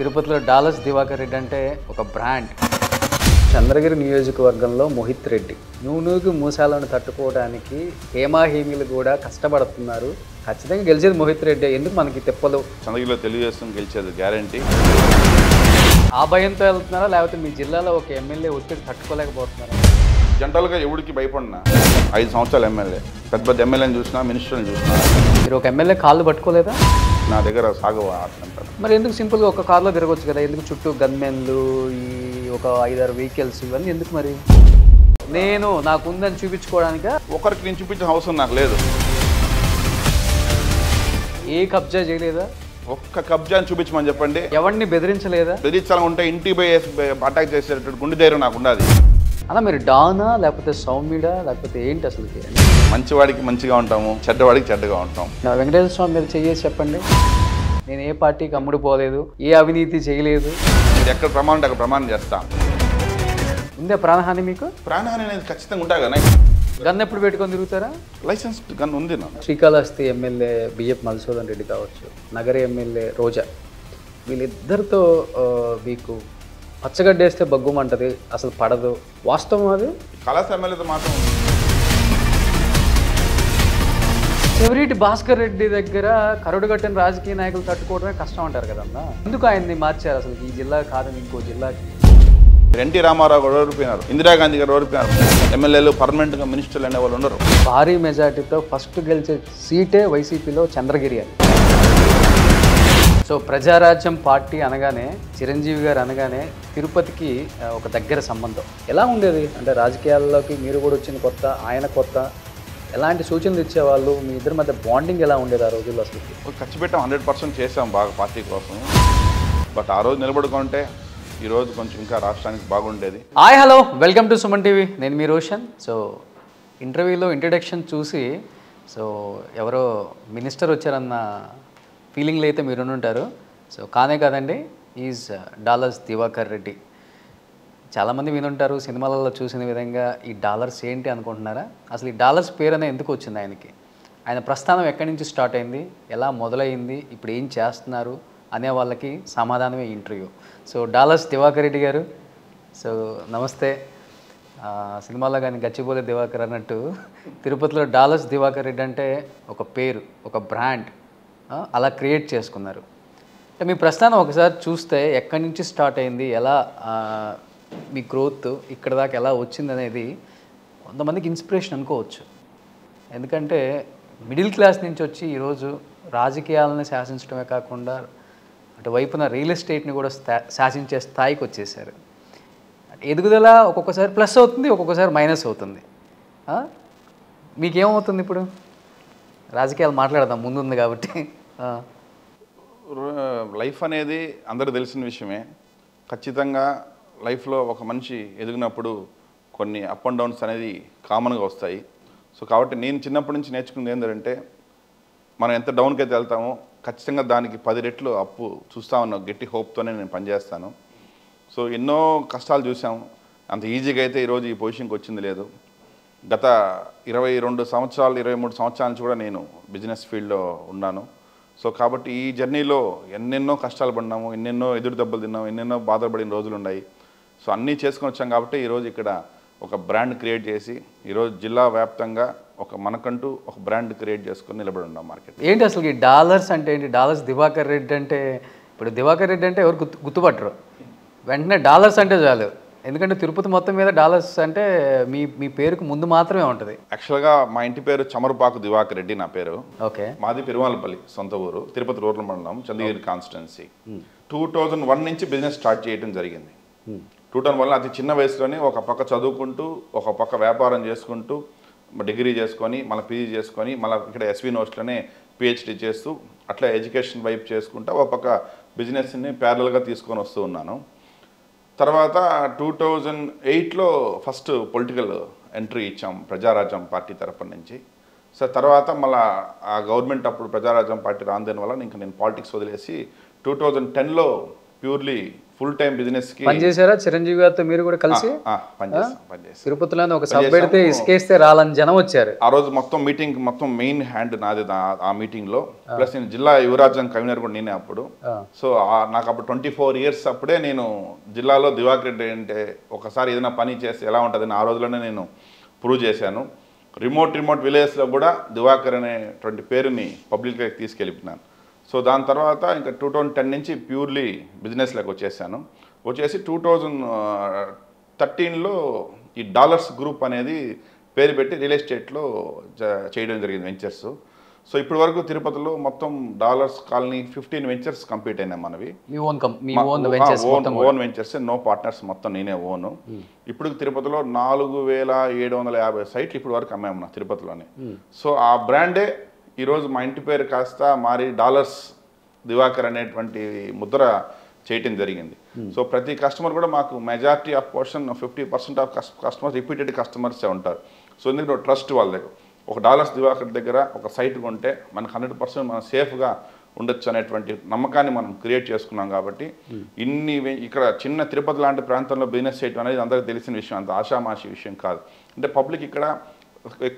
తిరుపతిలో డాలర్స్ దివాకర్ రెడ్డి అంటే ఒక బ్రాండ్. చంద్రగిరి నియోజకవర్గంలో మోహిత్ రెడ్డి నూనూగు మూసాలను తట్టుకోవడానికి హేమాహేమీలు కూడా కష్టపడుతున్నారు. ఖచ్చితంగా గెలిచేది మోహిత్ రెడ్డి. ఎందుకు మనకి తెప్పలు? చంద్రగిరిలో తెలుగుదేశం గెలిచేది గ్యారంటీ. ఆ భయంతో వెళ్తున్నారా లేకపోతే మీ జిల్లాలో ఒక ఎమ్మెల్యే ఒత్తిడి తట్టుకోలేకపోతున్నారా? జనరల్గా ఎవడికి భయపడినా 5 సంవత్సరాలు ఎమ్మెల్యే, పెద్ద పెద్ద ఎమ్మెల్యేని చూసినా, మినిస్టర్ని చూసినా. మీరు ఒక ఎమ్మెల్యే కాళ్ళు పట్టుకోలేదా? నా దగ్గర సాగు అంటారు. మరి ఎందుకు సింపుల్గా ఒక కార్లో తిరగవచ్చు కదా? ఎందుకు చుట్టూ గన్మెన్లు, ఈ ఒక 5-6 వెహికల్స్ ఇవన్నీ ఎందుకు? మరి నేను నాకుందని చూపించుకోవడానిక? ఒకరికి నేను చూపించిన అవసరం నాకు లేదు. ఏ కబ్జా చేయలేదా? ఒక్క కబ్జాని చూపించమని చెప్పండి. ఎవరిని బెదిరించలేదా? బెదిరించాలని ఉంటే ఇంటికి పోయి అటాక్ చేసేటటువంటి గుండె ధైర్యం నాకు ఉండదు. అలా మీరు డానా లేకపోతే సౌమ్యుడా లేకపోతే ఏంటి అసలు? మంచివాడికి మంచిగా ఉంటాము, చెడ్డవాడికి చెడ్డగా ఉంటాం. నా వెంకటేశ్వర స్వామి మీద చేసి చెప్పండి. నేను ఏ పార్టీకి అమ్ముడు పోలేదు, ఏ అవినీతి చేయలేదు. మీరు ఎక్కడ ప్రమాణం ఉంటే అక్కడ ప్రమాణం చేస్తాం. ఉందే ప్రాణహాని మీకు? ప్రాణహాని అనేది ఖచ్చితంగా ఉంటాయి కదా. గన్ ఎప్పుడు పెట్టుకొని తిరుగుతారా? లైసెన్స్ గన్ ఉంది నా. శ్రీకాళహస్తి ఎమ్మెల్యే బిఎఫ్ మధుసూదన్ రెడ్డి కావచ్చు, నగర ఎమ్మెల్యే రోజా, వీళ్ళిద్దరితో మీకు పచ్చగడ్డేస్తే బగ్గుమంటది, అసలు పడదు. వాస్తవం అది? కళాశాల ఎమ్మెల్యేతో మాత్రం చెవిరెడ్డి భాస్కర్ రెడ్డి దగ్గర కరుడు కట్టిన రాజకీయ నాయకులు తట్టుకోవడమే కష్టం అంటారు కదన్నా. ఎందుకు ఆయన్ని మార్చారు అసలు? ఈ జిల్లా కాదని ఇంకో జిల్లాకి. ఎన్టీ రామారావు గారు ఓడిపోయినారు, ఇందిరాగాంధీ గారు ఓడిపోయినారు. ఎమ్మెల్యేలు పర్మనెంట్గా మినిస్టర్లు అనే వాళ్ళు ఉండరు. భారీ మెజార్టీతో ఫస్ట్ గెలిచే సీటే వైసీపీలో చంద్రగిరి అని. సో ప్రజారాజ్యం పార్టీ అనగానే, చిరంజీవి గారు అనగానే తిరుపతికి ఒక దగ్గర సంబంధం. ఎలా ఉండేది అంటే రాజకీయాల్లోకి మీరు కూడా వచ్చిన కొత్త, ఆయన కొత్త, ఎలాంటి సూచనలు ఇచ్చేవాళ్ళు? మీ ఇద్దరి మధ్య బాండింగ్ ఎలా ఉండేది ఆ రోజుల్లో? అసలు ఖర్చు పెట్టాం, 100% చేసాం బాగా పార్టీ కోసం. బట్ ఆ రోజు నిలబడుకుంటే ఈరోజు కొంచెం ఇంకా రాష్ట్రానికి బాగుండేది. Hi, hello, welcome to Suman TV. నేను మీ రోషన్. సో ఇంటర్వ్యూలో ఇంట్రడక్షన్ చూసి సో ఎవరో మినిస్టర్ వచ్చారన్న ఫీలింగ్లో అయితే మీరు ఉంటారు. సో కానే కాదండి, ఈజ్ డాలర్స్ దివాకర్ రెడ్డి. చాలామంది వినుంటారు, సినిమాలలో చూసిన విధంగా ఈ డాలర్స్ ఏంటి అనుకుంటున్నారా? అసలు ఈ డాలర్స్ పేరు అనేది ఎందుకు వచ్చింది ఆయనకి? ఆయన ప్రస్థానం ఎక్కడి నుంచి స్టార్ట్ అయింది, ఎలా మొదలైంది, ఇప్పుడు ఏం చేస్తున్నారు అనే వాళ్ళకి సమాధానమే interview. So Dallas Diwakar Reddy గారు, సో నమస్తే. సినిమాలో కానీ గచ్చిబోలే దివాకర్ అన్నట్టు తిరుపతిలో డాలర్స్ దివాకర్ రెడ్డి అంటే ఒక పేరు, ఒక బ్రాండ్ అలా క్రియేట్ చేసుకున్నారు. అంటే మీ ప్రస్థానం ఒకసారి చూస్తే ఎక్కడి నుంచి స్టార్ట్ అయింది, ఎలా మీ గ్రోత్ ఇక్కడ దాకా ఎలా వచ్చింది అనేది కొంతమందికి ఇన్స్పిరేషన్ అనుకోవచ్చు. ఎందుకంటే మిడిల్ క్లాస్ నుంచి వచ్చి ఈరోజు రాజకీయాలను శాసించడమే కాకుండా అటువైపున రియల్ ఎస్టేట్ని కూడా శాసించే స్థాయికి వచ్చేసారు. ఎదుగుదల ఒక్కొక్కసారి ప్లస్ అవుతుంది, ఒక్కొక్కసారి మైనస్ అవుతుంది. మీకేమవుతుంది ఇప్పుడు? రాజకీయాలు మాట్లాడదాం, ముందుంది కాబట్టి. లైఫ్ అనేది అందరూ తెలిసిన విషయమే. ఖచ్చితంగా లైఫ్లో ఒక మనిషి ఎదిగినప్పుడు కొన్ని అప్ అండ్ డౌన్స్ అనేది కామన్గా వస్తాయి. సో కాబట్టి నేను చిన్నప్పటి నుంచి నేర్చుకుంది ఏంటంటే, మనం ఎంత డౌన్కి అయితే వెళ్తామో ఖచ్చితంగా దానికి 10 రెట్లు అప్పు చూస్తామన్న గట్టి హోప్తోనే నేను పనిచేస్తాను. సో ఎన్నో కష్టాలు చూసాం. అంత ఈజీగా అయితే ఈరోజు ఈ పొజిషన్కి వచ్చింది లేదు. గత 22 సంవత్సరాలు 23 సంవత్సరాల నుంచి కూడా నేను బిజినెస్ ఫీల్డ్లో ఉన్నాను. సో కాబట్టి ఈ జర్నీలో ఎన్నెన్నో కష్టాలు పడినాము, ఎన్నెన్నో ఎదురు దెబ్బలు తిన్నాము, ఎన్నెన్నో బాధపడిన రోజులు ఉన్నాయి. సో అన్నీ చేసుకొని వచ్చాం కాబట్టి ఈరోజు ఇక్కడ ఒక బ్రాండ్ క్రియేట్ చేసి ఈరోజు జిల్లా వ్యాప్తంగా మనకంటూ ఒక బ్రాండ్ క్రియేట్ చేసుకొని నిలబడి ఉన్నాం మార్కెట్. ఏంటి అసలు ఈ డాలర్స్ అంటే ఏంటి? డాలర్స్ దివాకర్ రెడ్డి అంటే, ఇప్పుడు దివాకర్ రెడ్డి అంటే ఎవరు గుర్తుపట్టరు, వెంటనే డాలర్స్ అంటే చాలు. ఎందుకంటే తిరుపతి మొత్తం మీద డాలర్స్ అంటే మీ పేరుకు ముందు మాత్రమే ఉంటుంది. యాక్చువల్గా మా ఇంటి పేరు చమరుపాకు దివాకర్ రెడ్డి నా పేరు. ఓకే. మాది పెరుమాలపల్లి సొంత ఊరు, తిరుపతి రూరల్ మండలం, చంద్రగిరి కాన్స్టిట్యున్సీ. 2001 నుంచి బిజినెస్ స్టార్ట్ చేయడం జరిగింది. 2001 అతి చిన్న వయసులోనే ఒక పక్క చదువుకుంటూ, ఒక పక్క వ్యాపారం చేసుకుంటూ, డిగ్రీ చేసుకొని, మళ్ళీ పీజీ చేసుకొని, మళ్ళీ ఇక్కడ ఎస్వి యూనివర్సిటీలోనే పిహెచ్డి చేస్తూ, అట్లా ఎడ్యుకేషన్ వైపు చేసుకుంటూ ఒక పక్క బిజినెస్ని ప్యారల్గా తీసుకొని వస్తూ ఉన్నాను. తర్వాత 2008లో ఫస్ట్ పొలిటికల్ ఎంట్రీ ఇచ్చాం ప్రజారాజ్యం పార్టీ తరఫున నుంచి. సో తర్వాత మళ్ళీ ఆ గవర్నమెంట్ అప్పుడు ప్రజారాజ్యం పార్టీ రాందని వల్ల ఇంకా నేను పాలిటిక్స్ వదిలేసి 2010లో ప్యూర్లీ ఫుల్ టైం బిజినెస్కి పనిచేశారా చిరంజీవి గారితో మీరు కూడా కలిసి? పనిచేస్తాం. తిరుపతిలోనే ఒక సబ్ పెడితే ఇసుకేస్తే రాలని జనం వచ్చారు. ఆ రోజు మొత్తం మీటింగ్ మొత్తం మెయిన్ హ్యాండ్ నాది ఆ మీటింగ్లో. ప్లస్ నేను జిల్లా యువరాజ్యం కన్వీనర్ కూడా నేనే అప్పుడు. సో నాకు అప్పుడు 24 years అప్పుడే నేను జిల్లాలో దివాకర్ రెడ్డి అంటే ఒకసారి ఏదైనా పని చేస్తే ఎలా ఉంటుందని ఆ రోజులోనే నేను ప్రూవ్ చేశాను. రిమోట్ విలేజ్లో కూడా దివాకర్ అనేటువంటి పేరుని పబ్లిక్లోకి తీసుకెళ్ళిపోయినాను. సో దాని తర్వాత ఇంకా 2010 నుంచి ప్యూర్లీ బిజినెస్లోకి వచ్చేసి 2013లో ఈ డాలర్స్ గ్రూప్ అనేది పేరు పెట్టి రియల్ ఎస్టేట్లో చేయడం జరిగింది వెంచర్స్. సో ఇప్పటి వరకు తిరుపతిలో మొత్తం డాలర్స్ కాలనీ 15 వెంచర్స్ కంప్లీట్ అయినాయి మనవి. ఓన్ వెంచర్స్, నో పార్ట్నర్స్, మొత్తం నేనే ఓను. ఇప్పుడు తిరుపతిలో 4750 సైట్లు ఇప్పటి వరకు అమ్మాము తిరుపతిలోనే. సో ఆ బ్రాండే ఈరోజు మా ఇంటి పేరు కాస్త మారి డాలర్స్ దివాకర్ అనేటువంటి ముద్ర చేయటం జరిగింది. సో ప్రతి కస్టమర్ కూడా మాకు majority of portion 50% of customers repeated కస్టమర్సే ఉంటారు. సో ఎందుకంటే ట్రస్ట్ వాళ్ళ దగ్గర ఒక డాలర్స్ దివాకర్ దగ్గర ఒక సైట్ కొంటే మనకు 100% మనం సేఫ్గా ఉండొచ్చు అనేటువంటి నమ్మకాన్ని మనం క్రియేట్ చేసుకున్నాం. కాబట్టి ఇక్కడ చిన్న తిరుపతి లాంటి ప్రాంతంలో బిజినెస్ చేయడం అనేది అందరికీ తెలిసిన విషయం, అంత ఆషామాషి విషయం కాదు. అంటే పబ్లిక్ ఇక్కడ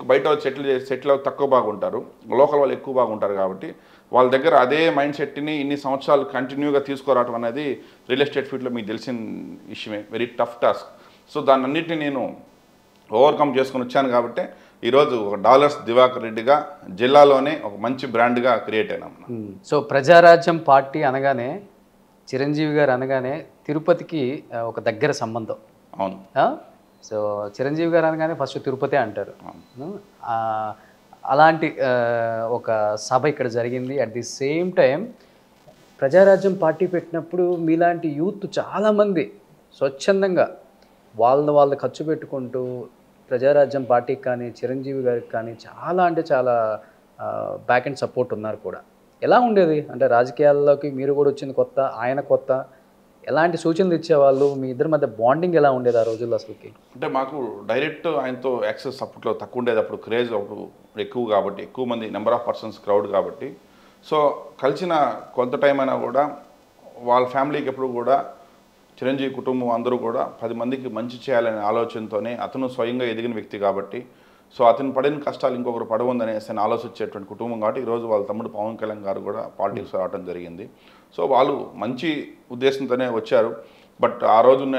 బయట సెటిల్ తక్కువ బాగుంటారు, లోకల్ వాళ్ళు ఎక్కువ బాగుంటారు. కాబట్టి వాళ్ళ దగ్గర అదే మైండ్ సెట్ని ఇన్ని సంవత్సరాలు కంటిన్యూగా తీసుకురావడం అనేది రియల్ ఎస్టేట్ ఫీల్డ్లో మీకు తెలిసిన విషయమే, వెరీ టఫ్ టాస్క్. సో దాన్ని అన్నింటినీ నేను ఓవర్కమ్ చేసుకొని వచ్చాను. కాబట్టి ఈరోజు ఒక డాలర్స్ దివాకర్ రెడ్డిగా జిల్లాలోనే ఒక మంచి బ్రాండ్గా క్రియేట్ అయినాం. సో ప్రజారాజ్యం పార్టీ అనగానే, చిరంజీవి గారు అనగానే తిరుపతికి ఒక దగ్గర సంబంధం. అవును. సో చిరంజీవి గారు అనగానే ఫస్ట్ తిరుపతి అంటారు. అలాంటి ఒక సభ ఇక్కడ జరిగింది. At the same time Prajarajyam party పెట్టినప్పుడు మీలాంటి యూత్ చాలామంది స్వచ్ఛందంగా వాళ్ళు ఖర్చు పెట్టుకుంటూ ప్రజారాజ్యం పార్టీకి కానీ చిరంజీవి గారికి కానీ చాలా బ్యాక్ అండ్ సపోర్ట్ ఉన్నారు కూడా. ఎలా ఉండేది అంటే రాజకీయాల్లోకి మీరు కూడా వచ్చింది కొత్త, ఆయన కొత్త, ఎలాంటి సూచనలు ఇచ్చేవాళ్ళు, మీ ఇద్దరి మధ్య బాండింగ్ ఎలా ఉండేది ఆ రోజుల్లో అసలుకి? అంటే మాకు డైరెక్ట్ ఆయనతో యాక్సెస్ అప్పట్లో తక్కువ ఉండేది, అప్పుడు క్రేజ్ అప్పుడు ఎక్కువ కాబట్టి, ఎక్కువ మంది నెంబర్ ఆఫ్ పర్సన్స్ క్రౌడ్ కాబట్టి. సో కలిసిన కొంత టైం అయినా కూడా వాళ్ళ ఫ్యామిలీకి ఎప్పుడు కూడా చిరంజీవి కుటుంబం అందరూ కూడా 10 మందికి మంచి చేయాలనే ఆలోచనతోనే, అతను స్వయంగా ఎదిగిన వ్యక్తి కాబట్టి, సో అతను పడిన కష్టాలు ఇంకొకరు పడవద్దనేసి ఆలోచించేటువంటి కుటుంబం కాబట్టి ఈరోజు వాళ్ళ తమ్ముడు పవన్ కళ్యాణ్ గారు కూడా పాలిటిక్స్ రావడం జరిగింది. సో వాళ్ళు మంచి ఉద్దేశంతోనే వచ్చారు. బట్ ఆ రోజున్న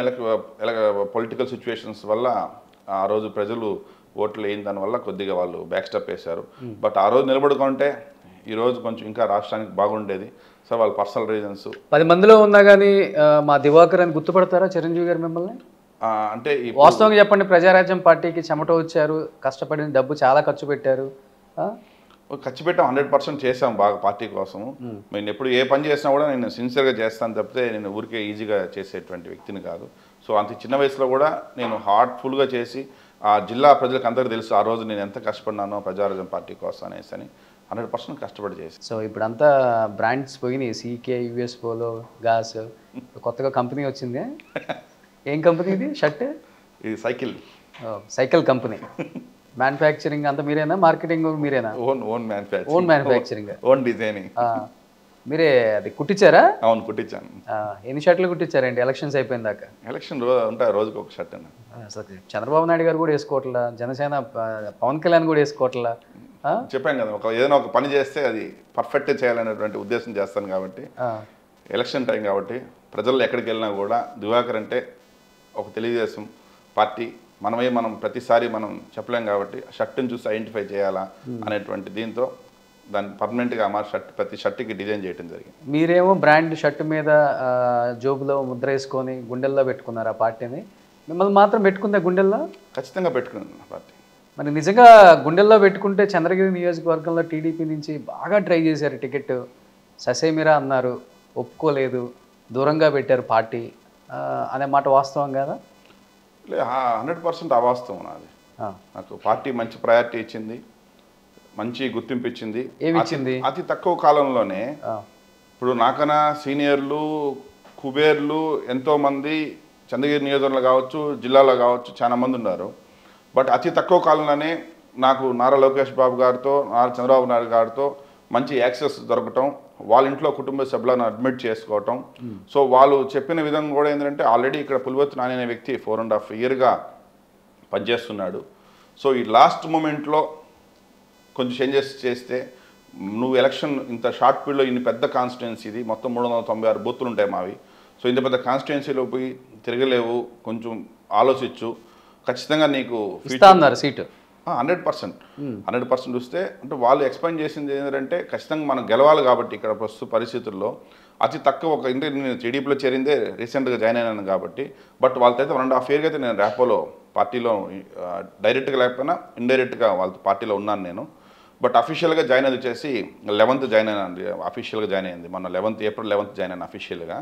పొలిటికల్ సిచ్యువేషన్స్ వల్ల ఆ రోజు ప్రజలు ఓట్లు వేయని దానివల్ల కొద్దిగా వాళ్ళు బ్యాక్ స్టెప్ వేశారు. బట్ ఆ రోజు నిలబడుకుంటే ఈరోజు కొంచెం ఇంకా రాష్ట్రానికి బాగుండేది. సో వాళ్ళ పర్సనల్ రీజన్స్. 10 మందిలో ఉన్నా కానీ మా దివాకర్ అని గుర్తుపడతారా చిరంజీవి గారు మిమ్మల్ని? అంటే వాస్తవంగా చెప్పండి, ప్రజారాజ్యం పార్టీకి చెమట వచ్చారు, కష్టపడిన డబ్బు చాలా ఖర్చు పెట్టారు. ఖర్చు పెట్టాం, 100% చేసాం బాగా పార్టీ కోసము. నేను ఎప్పుడు ఏ పని చేసినా కూడా నేను సిన్సియర్గా చేస్తాను తప్పితే నేను ఊరికే ఈజీగా చేసేటువంటి వ్యక్తిని కాదు. సో అంత చిన్న వయసులో కూడా నేను హార్ట్ఫుల్గా చేసి ఆ జిల్లా ప్రజలకు అందరికీ తెలుసు ఆ రోజు నేను ఎంత కష్టపడినానో ప్రజారాజ్యం పార్టీ కోసం అనేసి 100% కష్టపడి చేసి. సో ఇప్పుడంతా బ్రాండ్స్ పోయినాయి, సీకే, యూఎస్ పోలో, గాస్, కొత్తగా కంపెనీ వచ్చింది. ఏం కంపెనీ ఇది? షర్ట్? ఇది సైకిల్ కంపెనీ. మ్యానుఫ్యాక్చరింగ్ అంతా మీరేనా, మార్కెటింగ్ మీరేనా? ఓన్ మ్యానుఫ్యాక్చరింగ్, ఓన్ డిజైనింగ్ మీరే అది కుట్టించారా? అవును, కుట్టించాను. ఎన్ని షర్ట్లు కుట్టించారండి ఎలక్షన్స్ అయిపోయిన దాకా? ఎలక్షన్ ఉంటాయి, రోజుకి ఒక షర్ట్ అన్న. అసలు చంద్రబాబు నాయుడు గారు కూడా వేసుకోవట్లా, జనసేన పవన్ కళ్యాణ్ కూడా వేసుకోవట్లా. చెప్పాను కదా, ఏదైనా ఒక పని చేస్తే అది పర్ఫెక్ట్ చేయాలనేటువంటి ఉద్దేశం చేస్తాను. కాబట్టి ఎలక్షన్ టైం కాబట్టి ప్రజల్లో ఎక్కడికి వెళ్ళినా కూడా దివాకర్ అంటే ఒక తెలుగుదేశం పార్టీ మనం ప్రతిసారి మనం చెప్పలేం కాబట్టి షర్ట్ని చూసి ఐడెంటిఫై చేయాలా అనేటువంటి దీంతో దాన్ని పర్మనెంట్గా మా ప్రతి షర్ట్కి డిజైన్ చేయడం జరిగింది. మీరేమో బ్రాండ్ షర్ట్ మీద జోబులో ముద్ర వేసుకొని గుండెల్లో పెట్టుకున్నారు ఆ పార్టీని, మిమ్మల్ని మాత్రం పెట్టుకుందా గుండెల్లో? ఖచ్చితంగా పెట్టుకున్నాను పార్టీ. మరి నిజంగా గుండెల్లో పెట్టుకుంటే చంద్రగిరి నియోజకవర్గంలో టీడీపీ నుంచి బాగా ట్రై చేశారు, టికెట్ ససేమిరా అన్నారు, ఒప్పుకోలేదు, దూరంగా పెట్టారు పార్టీ అనే మాట వాస్తవం కదా? 100% అవాస్తవం నాది. నాకు పార్టీ మంచి ప్రయారిటీ ఇచ్చింది, మంచి గుర్తింపు ఇచ్చింది. ఏమిచ్చింది? అతి తక్కువ కాలంలోనే. ఇప్పుడు నాకన్నా సీనియర్లు, కుబేర్లు ఎంతోమంది చంద్రగిరి నియోజకవర్గంలో కావచ్చు, జిల్లాలో కావచ్చు చాలా మంది ఉన్నారు. బట్ అతి తక్కువ కాలంలోనే నాకు నారా లోకేష్ బాబు గారితో, నారా చంద్రబాబు నాయుడు గారితో మంచి యాక్సెస్ దొరకటం, వాళ్ళ ఇంట్లో కుటుంబ సభ్యులను అడ్మిట్ చేసుకోవటం. సో వాళ్ళు చెప్పిన విధంగా కూడా ఏంటంటే ఆల్రెడీ ఇక్కడ పులివర్తి నాని అనే వ్యక్తి 4.5 years పనిచేస్తున్నాడు. సో ఈ లాస్ట్ మూమెంట్లో కొంచెం చేంజెస్ చేస్తే నువ్వు ఎలక్షన్ ఇంత షార్ట్ పీరియడ్లో ఇన్ని పెద్ద కాన్స్టిట్యున్సీ, ఇది మొత్తం 396 బూతులు ఉంటాయి మావి. సో ఇంత పెద్ద కాన్స్టిట్యున్సీలో పోయి తిరగలేవు, కొంచెం ఆలోచించు, ఖచ్చితంగా నీకు అన్నారు సీటు 100% వస్తే. అంటే వాళ్ళు ఎక్స్ప్లెయిన్ చేసింది ఏంటంటే ఖచ్చితంగా మనం గెలవాలి కాబట్టి ఇక్కడ ప్రస్తుత పరిస్థితుల్లో అతి తక్కువ ఒక ఇంటి నేను టీడీపీలో చేరిందే రీసెంట్గా జాయిన్ అయినాను కాబట్టి. బట్ వాళ్ళతో అయితే 1.5 years అయితే నేను ర్యాపోలో పార్టీలో డైరెక్ట్గా లేకపోయినా ఇండైరెక్ట్గా వాళ్ళతో పార్టీలో ఉన్నాను నేను. బట్ అఫీషియల్గా జాయిన్ అది వచ్చేసి 11th జాయిన్ అయినా, అఫీషియల్గా జాయిన్ అయింది మొన్న April 11th జాయిన్ అయినా అఫీషియల్గా.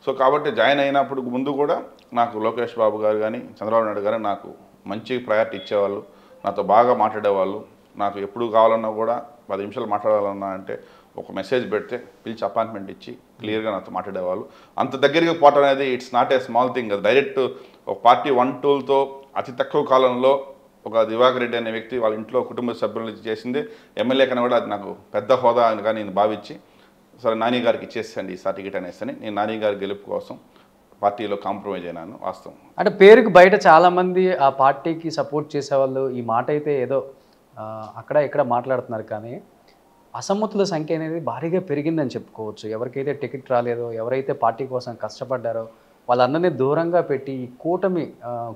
సో కాబట్టి జాయిన్ అయినప్పుడు ముందు కూడా నాకు లోకేష్ బాబు గారు కానీ చంద్రబాబు నాయుడు గారు నాకు మంచి ప్రయారిటీ ఇచ్చేవాళ్ళు, నాతో బాగా మాట్లాడేవాళ్ళు. నాకు ఎప్పుడు కావాలన్నా కూడా 10 నిమిషాలు మాట్లాడాలన్నా అంటే ఒక మెసేజ్ పెడితే పిలిచి అపాయింట్మెంట్ ఇచ్చి క్లియర్గా నాతో మాట్లాడేవాళ్ళు. అంత దగ్గరికి పోవటం అనేది it's not a small thing కదా. డైరెక్ట్ ఒక పార్టీ 1 toolతో అతి తక్కువ కాలంలో ఒక దివాకర్ రెడ్డి అనే వ్యక్తి వాళ్ళ ఇంట్లో కుటుంబ సభ్యులు చేసింది ఎమ్మెల్యే కన్నా కూడా అది నాకు పెద్ద హోదా అని కానీ నేను భావించి సరే నాని గారికి ఇచ్చేసండి ఈ టికెట్ అనేసి నేను నాని గారి గెలుపు కోసం పార్టీలో కాంప్రమైజ్ అయినాను. వాస్తవం అంటే పేరుకు బయట చాలామంది ఆ పార్టీకి సపోర్ట్ చేసేవాళ్ళు ఈ మాట అయితే ఏదో అక్కడ ఇక్కడ మాట్లాడుతున్నారు, కానీ అసమ్మతుల సంఖ్య అనేది భారీగా పెరిగిందని చెప్పుకోవచ్చు. ఎవరికైతే టికెట్ రాలేదో, ఎవరైతే పార్టీ కోసం కష్టపడ్డారో వాళ్ళందరినీ దూరంగా పెట్టి ఈ కూటమి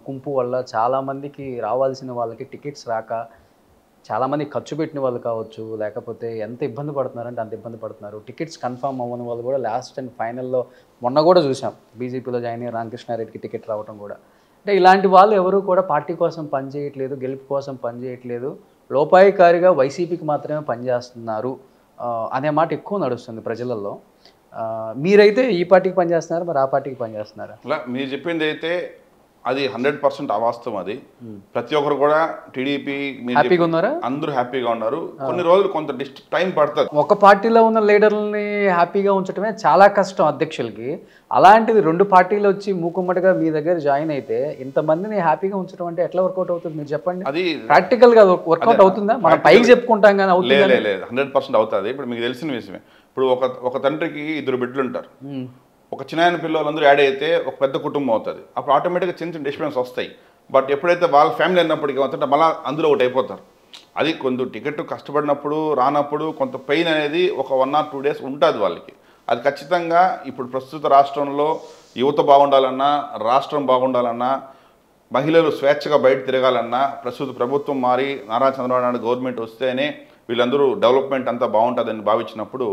గుంపు వల్ల చాలామందికి రావాల్సిన వాళ్ళకి టికెట్స్ రాక చాలామంది ఖర్చు పెట్టిన వాళ్ళు కావచ్చు, లేకపోతే ఎంత ఇబ్బంది పడుతున్నారంటే అంత ఇబ్బంది పడుతున్నారు. టికెట్స్ కన్ఫర్మ్ అవ్వని వాళ్ళు కూడా లాస్ట్ అండ్ ఫైనల్లో మొన్న కూడా చూసాం బీజేపీలో జాయిన్ అయ్యి రామకృష్ణారెడ్డికి టికెట్ రావడం కూడా. అంటే ఇలాంటి వాళ్ళు ఎవరు కూడా పార్టీ కోసం పనిచేయట్లేదు, గెలుపు కోసం పనిచేయట్లేదు, లోపాయికారిగా వైసీపీకి మాత్రమే పనిచేస్తున్నారు అనే మాట ఎక్కువ నడుస్తుంది ప్రజలలో. మీరైతే ఈ పార్టీకి పనిచేస్తున్నారు, మరి ఆ పార్టీకి పనిచేస్తున్నారా? అలా మీరు చెప్పింది అయితే అది 100% అవాస్తవం. అది ప్రతి ఒక్కరు కూడా టీడీపీ హ్యాపీగా ఉన్నారా? అందరూ హ్యాపీగా ఉన్నారు. కొన్ని రోజులు కొంత టైం పడుతుంది. ఒక పార్టీలో ఉన్న లీడర్లని హ్యాపీగా ఉంచడమే చాలా కష్టం అధ్యక్షులకి. అలాంటిది 2 పార్టీలు వచ్చి మూకుమ్మడిగా మీ దగ్గర జాయిన్ అయితే ఇంతమందిని హ్యాపీగా ఉంచడం అంటే ఎట్లా వర్కౌట్ అవుతుంది మీరు చెప్పండి. అది ప్రాక్టికల్ గా వర్కౌట్ అవుతుందా? మనం పైకి చెప్పుకుంటాం కానీ అవుతుంది? లేదు 100% అవుతుంది. ఇప్పుడు మీకు తెలిసిన విషయమే. ఇప్పుడు ఒక తండ్రికి 2 బిడ్డలు ఉంటారు. ఒక చిన్న పిల్లలందరూ యాడ్ అయితే ఒక పెద్ద కుటుంబం అవుతుంది. అప్పుడు ఆటోమేటిక్గా చిన్న డిస్టర్బెన్స్ వస్తాయి. బట్ ఎప్పుడైతే వాళ్ళ ఫ్యామిలీ అన్నప్పటికీ అవుతుంటే మళ్ళీ అందులో ఒకటి అయిపోతారు. అది కొంత టికెట్ కష్టపడినప్పుడు రానప్పుడు కొంత పెయిన్ అనేది ఒక 1 or 2 days ఉంటుంది వాళ్ళకి. అది ఖచ్చితంగా ఇప్పుడు ప్రస్తుత రాష్ట్రంలో యువత బాగుండాలన్నా, రాష్ట్రం బాగుండాలన్నా, మహిళలు స్వేచ్ఛగా బయట తిరగాలన్నా ప్రస్తుత ప్రభుత్వం మారి నారా చంద్రబాబు నాయుడు గవర్నమెంట్ వస్తేనే వీళ్ళందరూ డెవలప్మెంట్ అంతా బాగుంటుందని భావించినప్పుడు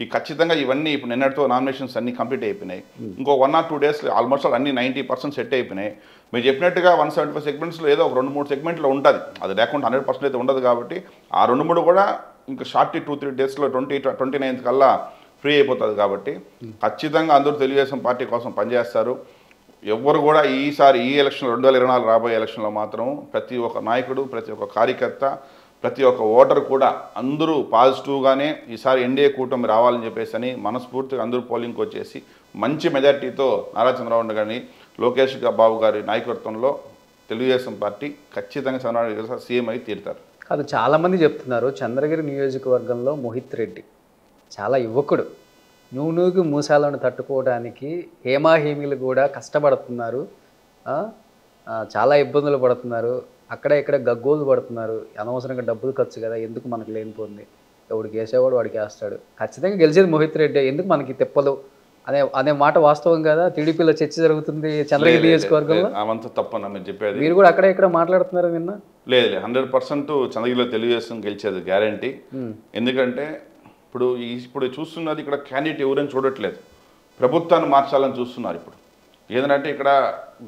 ఈ ఖచ్చితంగా ఇవన్నీ ఇప్పుడు నిన్నటితో నామినేషన్స్ అన్నీ కంప్లీట్ అయిపోయినాయి. ఇంకో 1 or 2 days ఆల్మోస్ట్ అన్ని 90% సెట్ అయిపోయినాయి. మీరు చెప్పినట్టుగా 175 సెగ్మెంట్స్లో ఏదో ఒక 2-3 సెగ్మెంట్లో ఉంటుంది. అది లేకుండా 100% అయితే ఉండదు. కాబట్టి ఆ 2-3 కూడా ఇంకా షార్ట్ 2-3 daysలో 29th కల్లా ఫ్రీ అయిపోతుంది. కాబట్టి ఖచ్చితంగా అందరూ తెలుగుదేశం పార్టీ కోసం పనిచేస్తారు. ఎవ్వరు కూడా ఈసారి ఈ ఎలక్షన్ 2024 రాబోయే ఎలక్షన్లో మాత్రం ప్రతి ఒక్క నాయకుడు, ప్రతి ఒక్క కార్యకర్త, ప్రతి ఒక్క ఓటర్ కూడా అందరూ పాజిటివ్గానే ఈసారి ఎన్డీఏ కూటమి రావాలని చెప్పేసి అని మనస్ఫూర్తిగా అందరూ పోలింగ్కి వచ్చేసి మంచి మెజార్టీతో నారా చంద్రబాబు గారిని, లోకేష్ బాబు గారి నాయకత్వంలో తెలుగుదేశం పార్టీ ఖచ్చితంగా చంద్రబాబు సీఎం అయి తీరుతారు. కాదు, చాలామంది చెప్తున్నారు చంద్రగిరి నియోజకవర్గంలో మోహిత్ రెడ్డి చాలా యువకుడు, నూనూకి మూసాలను తట్టుకోవడానికి హేమాహేమీలు కూడా కష్టపడుతున్నారు, చాలా ఇబ్బందులు పడుతున్నారు, అక్కడ ఇక్కడ గగ్గోలు పడుతున్నారు, అనవసరంగా డబ్బులు ఖర్చు కదా, ఎందుకు మనకు లేనిపోయింది, ఎవడికి వేసేవాడు వాడికి వేస్తాడు, ఖచ్చితంగా గెలిచేది మోహిత్ రెడ్డి, ఎందుకు మనకి తెప్పలు అనే మాట వాస్తవం కదా? టీడీపీలో చర్చ జరుగుతుంది చంద్రగిరి నియోజకవర్గంలో. అవంతా తప్పన్నా మీరు చెప్పేది. మీరు కూడా అక్కడ ఇక్కడ మాట్లాడుతున్నారు నిన్న. లేదు 100% చంద్రగిరిలో తెలుగుదేశం గెలిచేది గ్యారంటీ. ఎందుకంటే ఇప్పుడు చూస్తున్నది ఇక్కడ క్యాండిడేట్ ఎవరైనా చూడట్లేదు, ప్రభుత్వాన్ని మార్చాలని చూస్తున్నారు. ఇప్పుడు ఏదంటే ఇక్కడ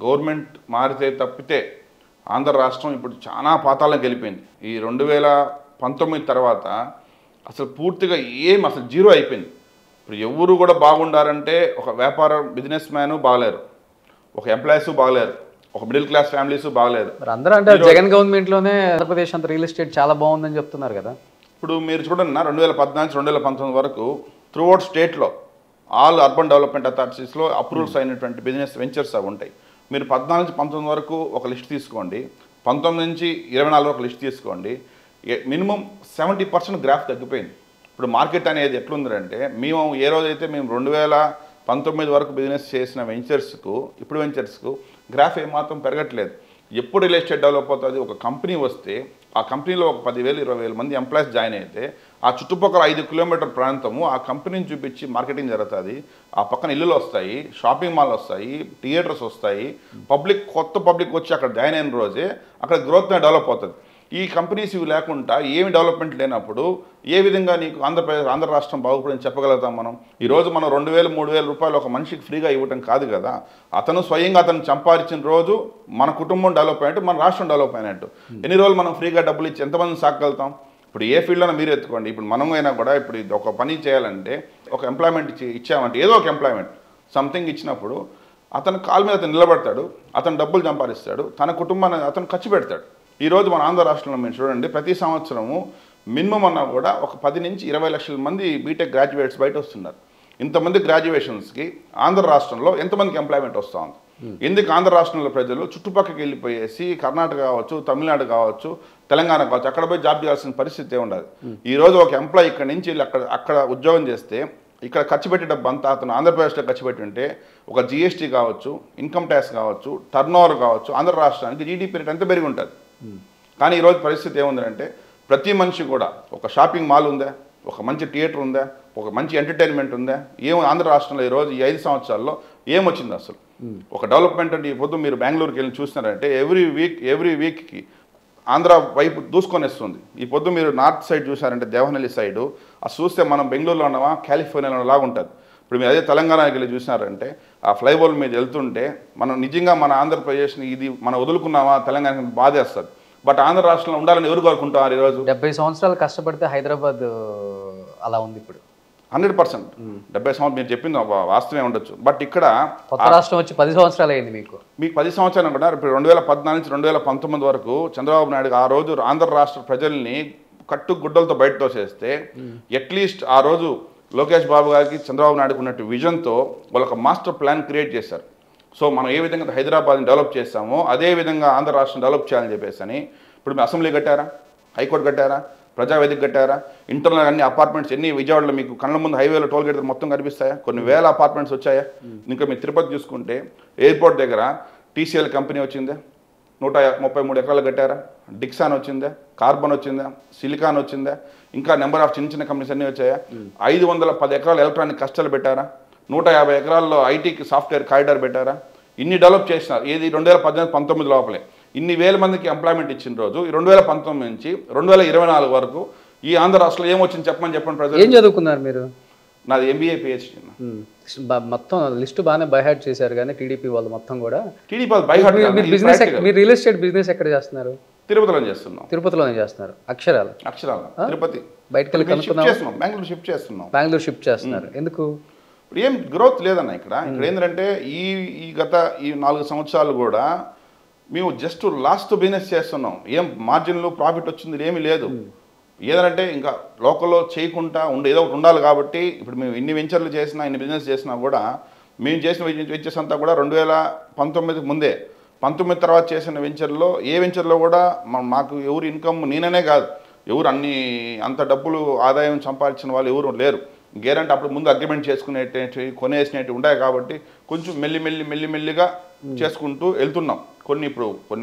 గవర్నమెంట్ మారితే తప్పితే ఆంధ్ర రాష్ట్రం ఇప్పుడు చాలా పాతాళం గెలిపోయింది. ఈ 2019 తర్వాత అసలు పూర్తిగా అసలు జీరో అయిపోయింది. ఇప్పుడు ఎవరు కూడా బాగుండారంటే ఒక వ్యాపారం బిజినెస్ మ్యాను బాగలేరు, ఒక ఎంప్లాయీస్ బాగలేరు, ఒక మిడిల్ క్లాస్ ఫ్యామిలీస్ బాగలేరు. అందరూ అంటే జగన్ గవర్నమెంట్లోనే ఆంధ్రప్రదేశ్ అంత రియల్ ఎస్టేట్ చాలా బాగుందని చెప్తున్నారు కదా. ఇప్పుడు మీరు చూడండి 2014-2019 వరకు త్రూఅవుట్ స్టేట్లో ఆల్ అర్బన్ డెవలప్మెంట్ అథారిటీస్లో అప్రూవల్స్ అయినటువంటి బిజినెస్ వెంచర్స్ అవి ఉంటాయి. మీరు 14-19 వరకు ఒక లిస్ట్ తీసుకోండి, 19-24 ఒక లిస్ట్ తీసుకోండి, మినిమం 70% గ్రాఫ్ తగ్గిపోయింది. ఇప్పుడు మార్కెట్ అనేది ఎట్లుందంటే మేము ఏ రోజైతే మేము 2019 వరకు బిజినెస్ చేసిన వెంచర్స్కు ఇప్పుడు వెంచర్స్కు గ్రాఫ్ ఏమాత్రం పెరగట్లేదు. ఎప్పుడు రియల్ ఎస్టేట్ డెవలప్ అవుతుంది, ఒక కంపెనీ వస్తే ఆ కంపెనీలో ఒక 10,000 20,000 మంది ఎంప్లాయీస్ జాయిన్ అయితే ఆ చుట్టుపక్కల 5 కిలోమీటర్ ప్రాంతము ఆ కంపెనీని చూపించి మార్కెటింగ్ జరుగుతుంది. ఆ పక్కన ఇల్లులు వస్తాయి, షాపింగ్ మాల్ వస్తాయి, థియేటర్స్ వస్తాయి, కొత్త పబ్లిక్ వచ్చి అక్కడ జాయిన్ అయిన రోజే అక్కడ గ్రోత్ డెవలప్ అవుతుంది. ఈ కంపెనీస్ ఇవి లేకుండా ఏమి డెవలప్మెంట్ లేనప్పుడు ఏ విధంగా నీకు ఆంధ్ర రాష్ట్రం బాగుపడని చెప్పగలుగుతాం మనం? ఈరోజు మనం 2,000 3,000 రూపాయలు ఒక మనిషికి ఫ్రీగా ఇవ్వటం కాదు కదా. అతను స్వయంగా సంపాదించిన రోజు మన కుటుంబం డెవలప్ అయినట్టు, మన రాష్ట్రం డెవలప్ అయినట్టు. ఎన్ని రోజులు మనం ఫ్రీగా డబ్బులు ఇచ్చి ఎంతమందిని సాగలుగుతాం? ఇప్పుడు ఏ ఫీల్డ్లో మీరు ఎత్తుకోండి, ఇప్పుడు మనం అయినా కూడా ఇప్పుడు ఒక పని చేయాలంటే ఒక ఎంప్లాయ్మెంట్ ఇచ్చామంటే ఏదో ఒక ఎంప్లాయ్మెంట్ సంథింగ్ ఇచ్చినప్పుడు అతను కాలు మీద అతను నిలబడతాడు, అతను డబ్బులు సంపాదిస్తాడు, తన కుటుంబాన్ని అతను ఖర్చు పెడతాడు. ఈరోజు మన ఆంధ్ర రాష్ట్రంలో మీరు చూడండి, ప్రతి సంవత్సరము మినిమం అన్నా కూడా ఒక 10 నుంచి 20 లక్షల మంది బీటెక్ గ్రాడ్యుయేట్స్ బయట వస్తున్నారు. ఇంతమంది గ్రాడ్యుయేషన్స్కి ఆంధ్ర రాష్ట్రంలో ఎంతమందికి ఎంప్లాయ్మెంట్ వస్తూ ఉంది? ఎందుకు ఆంధ్ర రాష్ట్రంలో ప్రజలు చుట్టుపక్కలకి వెళ్ళిపోయేసి కర్ణాటక కావచ్చు, తమిళనాడు కావచ్చు, తెలంగాణ కావచ్చు, అక్కడ పోయి జాబ్ చేయాల్సిన పరిస్థితి ఉండదు. ఈరోజు ఒక ఎంప్లాయీ ఇక్కడ నుంచి వెళ్ళి అక్కడ ఉద్యోగం చేస్తే ఇక్కడ ఖర్చు పెట్టే డబ్బు అంతా అతను ఆంధ్రప్రదేశ్లో ఖర్చు పెట్టి ఉంటే ఒక జిఎస్టీ కావచ్చు, ఇన్కమ్ ట్యాక్స్ కావచ్చు, టర్న్ ఓవర్ కావచ్చు, ఆంధ్ర రాష్ట్రానికి జీడీపీ రేట్ ఎంత పెరిగి ఉంటుంది. కానీ ఈరోజు పరిస్థితి ఏముందంటే ప్రతి మనిషి కూడా ఒక షాపింగ్ మాల్ ఉందా, ఒక మంచి థియేటర్ ఉందా, ఒక మంచి ఎంటర్టైన్మెంట్ ఉందా? ఆంధ్ర రాష్ట్రంలో ఈరోజు ఈ 5 సంవత్సరాల్లో ఏమొచ్చింది అసలు? ఒక డెవలప్మెంట్ అంటే ఈ పొద్దు మీరు బెంగళూరుకి వెళ్ళి చూస్తున్నారంటే ఎవ్రీ వీక్కి ఆంధ్ర వైపు దూసుకొని వస్తుంది. ఈ పొద్దు మీరు నార్త్ సైడ్ చూసారంటే దేవనహల్లి సైడు అది చూస్తే మనం బెంగళూరులో ఉన్నామా కాలిఫోర్నియాలో లాగా ఉంటుంది. ఇప్పుడు మీరు అదే తెలంగాణకి వెళ్ళి చూసినారంటే ఆ ఫ్లైఓవర్ మీద వెళ్తుంటే మనం నిజంగా మన ఆంధ్రప్రదేశ్ని ఇది మనం వదులుకున్నామా తెలంగాణకి బాధేస్తుంది. బట్ ఆంధ్ర రాష్ట్రంలో ఉండాలని ఎవరు కోరుకుంటారు? ఈరోజు 70 సంవత్సరాలు కష్టపడితే హైదరాబాద్ అలా ఉంది ఇప్పుడు 100%. 70 సంవత్సరాలు మీరు చెప్పింది వాస్తవమే ఉండొచ్చు. బట్ ఇక్కడ కొత్త రాష్ట్రం వచ్చి 10 సంవత్సరాలు అయింది. మీకు 10 సంవత్సరాలు కూడా ఇప్పుడు 2014 నుంచి 2019 వరకు చంద్రబాబు నాయుడు ఆ రోజు ఆంధ్ర రాష్ట్ర ప్రజల్ని కట్టుగుడ్డలతో బయట తోసేస్తే అట్లీస్ట్ ఆ రోజు లోకేష్ బాబు గారికి చంద్రబాబు నాయుడుకు ఉన్నట్టు విజన్తో వాళ్ళొక మాస్టర్ ప్లాన్ క్రియేట్ చేశారు. సో మనం ఏ విధంగా హైదరాబాద్ని డెవలప్ చేస్తామో అదే విధంగా ఆంధ్ర రాష్ట్రం డెవలప్ చేయాలని చెప్పేసి అని ఇప్పుడు మీరు అసెంబ్లీ కట్టారా, హైకోర్టు కట్టారా, ప్రజావేదిక కట్టారా, ఇంటర్నల్ అన్ని అపార్ట్మెంట్స్ ఎన్ని విజయవాడలో మీకు కళ్ళ ముందు హైవేలో టోల్ గేట్ మొత్తం కనిపిస్తాయా? కొన్ని వేల అపార్ట్మెంట్స్ వచ్చాయా? ఇంకా మీరు తిరుపతి చూసుకుంటే ఎయిర్పోర్ట్ దగ్గర టీసీఎల్ కంపెనీ వచ్చిందా, 133 ఎకరాలు కట్టారా? డిక్సాన్ వచ్చిందా, కార్బన్ వచ్చిందా, సిలికాన్ వచ్చిందా, ఇంకా నెంబర్ ఆఫ్ చిన్న చిన్న కంపెనీస్ అన్నీ వచ్చాయా? 510 ఎకరాలు ఎలక్ట్రానిక్ కష్టాలు పెట్టారా? 150 ఎకరాల్లో ఐటీకి సాఫ్ట్వేర్ కారిడార్ పెట్టారా? ఇన్ని డెవలప్ చేసినారు. ఏది 2018-19 లోపలే ఇన్ని వేల మందికి ఎంప్లాయ్మెంట్ ఇచ్చిన రోజు ఈ 2019 నుంచి 2024 వరకు ఈ ఆంధ్ర రాష్ట్రంలో ఏమొచ్చింది చెప్పండి ప్రజలు. ఏం చదువుకున్నారు మీరు? నాది ఎంబీఏ పిహెచ్డి. మొత్తం లిస్ట్ బాగానే బైహార్ట్ చేశారు కానీ టీడీపీ వాళ్ళు మొత్తం కూడా. టీడీపీ వాళ్ళు బైహార్ట్. మీరు రియల్ ఎస్టేట్ బిజినెస్ ఎక్కడ చేస్తున్నారు? తిరుపతిలో చేస్తున్నాం. తిరుపతిలోనే చేస్తున్నారు. అక్షరాలు తిరుపతి బయటకు వెళ్ళి కనుక్కున్నాం. బెంగళూరు షిఫ్ట్ చేస్తున్నాం. బెంగళూరు షిఫ్ట్ చేస్తున్నారు. ఎందుకు? ఇప్పుడు ఏం గ్రోత్ లేదన్న ఇక్కడ ఏంటంటే ఈ గత 4 సంవత్సరాలు కూడా మేము జస్ట్ లాస్ట్ బిజినెస్ చేస్తున్నాం. ఏం మార్జిన్లు ప్రాఫిట్ వచ్చింది ఏమీ లేదు. ఏదంటే ఇంకా లోకల్లో చేయకుండా ఏదో ఒకటి ఉండాలి కాబట్టి ఇప్పుడు మేము ఇన్ని వెంచర్లు చేసినా ఇన్ని బిజినెస్ చేసినా కూడా మేము చేసిన వెంచర్స్ అంతా కూడా 2019కి ముందే 19 తర్వాత చేసిన వెంచర్లో ఏ వెంచర్లో కూడా మాకు ఎవరు ఇన్కమ్ నేననే కాదు ఎవరు అంత డబ్బులు ఆదాయం సంపాదించిన వాళ్ళు ఎవరు లేరు. గేరంటే అప్పుడు ముందు అగ్రిమెంట్ చేసుకునేటి కొనేసినవి ఉన్నాయి కాబట్టి కొంచెం మెల్లిగా చేసుకుంటూ వెళ్తున్నాం. కొన్ని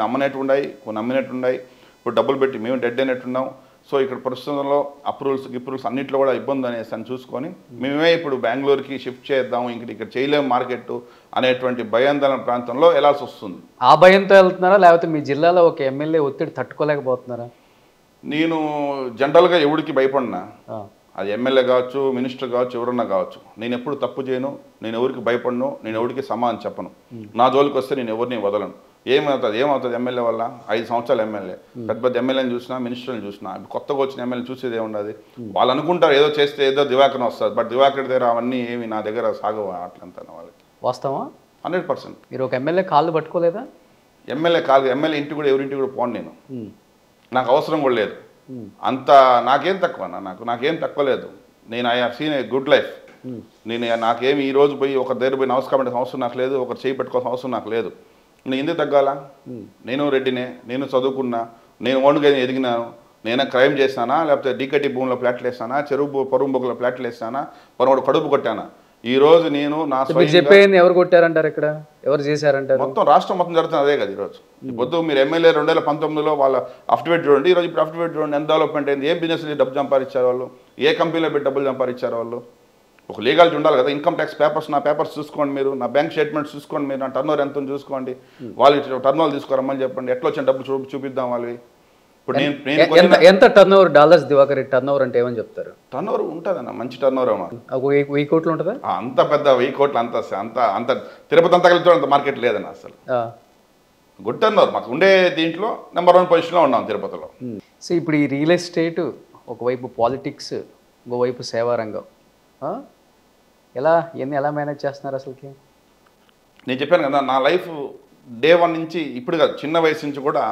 అమ్మనేట్టు ఉన్నాయి, కొన్ని అమ్మినట్టు ఉన్నాయి. ఇప్పుడు డబ్బులు పెట్టి మేము డెడ్ అయినట్టున్నాం. సో ఇక్కడ ప్రస్తుతంలో అప్రూవల్స్ అన్నింటిలో కూడా ఇబ్బంది అనేసి అని చూసుకొని మేమే ఇప్పుడు బెంగళూరుకి షిఫ్ట్ చేద్దాం, ఇక్కడ చేయలేము మార్కెట్ అనేటువంటి భయాందోళన ప్రాంతంలో వెళ్ళాల్సి వస్తుంది. ఆ భయంతో వెళ్తున్నారా లేకపోతే మీ జిల్లాలో ఒక ఎమ్మెల్యే ఒత్తిడి తట్టుకోలేకపోతున్నారా? నేను జనరల్గా ఎవరికి భయపడినా, అది ఎమ్మెల్యే కావచ్చు, మినిస్టర్ కావచ్చు, ఎవరన్నా కావచ్చు, నేను ఎప్పుడు తప్పు చేయను, నేను ఎవరికి భయపడను, నేను ఎవరికి సమాధానం చెప్పను. నా జోలికి వస్తే నేను ఎవరిని వదలను. ఏమవుతుంది ఎమ్మెల్యే వల్ల? 5 సంవత్సరాలు ఎమ్మెల్యే, పెద్ద ఎమ్మెల్యేని చూసినా, మినిస్టర్ని చూసినా, కొత్తగా వచ్చిన ఎమ్మెల్యే చూసేది ఏముండదు. వాళ్ళు అనుకుంటారు ఏదో చేస్తే ఏదో దివాకరణ వస్తుంది. బట్ దివాకర్ దగ్గర అవన్నీ ఏమి నా దగ్గర సాగవు. అట్లంతా వాళ్ళకి వాస్తవా? 100%. మీరు ఒక ఎమ్మెల్యే కాళ్ళు పట్టుకోలేదా? ఎమ్మెల్యే ఇంటి కూడా ఎవరింటి కూడా పోను నేను. నాకు అవసరం కూడా లేదు. అంత నాకేం తక్కువ నాకేం తక్కువ లేదు. నేను I have seen a good life. నాకేమి ఈ రోజు పోయి ఒక దగ్గర పోయి నమస్కారం పెట్టే అవసరం నాకు లేదు, ఒకరు చేయి పెట్టుకోవాల్సిన అవసరం నాకు లేదు. నేను ఎందుకు తగ్గాలా? నేను రెడ్డినే, నేను చదువుకున్నా, నేను ఓన్గా ఎదిగినాను. నేనే క్రైమ్ చేశానా, లేకపోతే డీకటి భూమిలో ఫ్లాట్లు వేసానా, పరువు బొగ్గులో ఫ్లాట్లు వేసానా, పరువు కడుపు కొట్టానా? ఈ రోజు నేను నా చెప్పేది ఎవరు కొట్టారంటారు, ఇక్కడ ఎవరు చేశారంటారు? మొత్తం రాష్ట్రం మొత్తం జరుగుతుంది అదే కదా ఈరోజు. పొద్దు మీరు ఎమ్మెల్యే 2019లో వాళ్ళ అఫిడవిట్ చూడండి, ఈరోజు ఇప్పుడు అఫిడవిట్ చూడండి, ఎంత డెవలప్మెంట్ అయింది, ఏ బిజినెస్ డబ్బు సంపాదించారు వాళ్ళు, ఏ కంపెనీలో పెట్టి డబ్బులు సంపాదించారు వాళ్ళు. ఒక లీగాలిటీ ఉండాలి కదా. ఇన్కమ్ ట్యాక్స్ పేపర్స్, నా పేపర్స్ చూసుకోండి మీరు, నా బ్యాంక్ స్టేట్మెంట్స్ చూసుకోండి మీరు, నా టర్నోవర్ ఎంత చూసుకోండి, వాళ్ళు టర్నోవర్ తీసుకోరమ్మని చెప్పండి, ఎట్లా వచ్చిన డబ్బులు చూపిద్దాం వాళ్ళవి. ఇప్పుడు ఎంత టర్నోవర్ డాలర్స్ దివాకర్ టర్నోవర్ అంటే ఏమని చెప్తారు? టర్నోవర్ ఉంటుందన్న, మంచి టర్నోవర్ అమ్మా. 1000 కోట్లు ఉంటుందా? అంత పెద్ద 1000 కోట్లు అంత తిరుపతి అంతా కలిపి అంత మార్కెట్ లేదన్న అసలు. గుడ్ టర్నోవర్ మాకు ఉండే దీంట్లో నెంబర్ 1 పొజిషన్లో ఉన్నాం తిరుపతిలో. సో ఇప్పుడు ఈ రియల్ ఎస్టేట్ ఒకవైపు పాలిటిక్స్, ఇంకోవైపు సేవా రంగం, ఎలా మేనేజ్ చేస్తున్నారు అసలుకి? నేను చెప్పాను కదా, నా లైఫ్ డే 1 నుంచి ఇప్పుడు కాదు, చిన్న వయసు నుంచి కూడా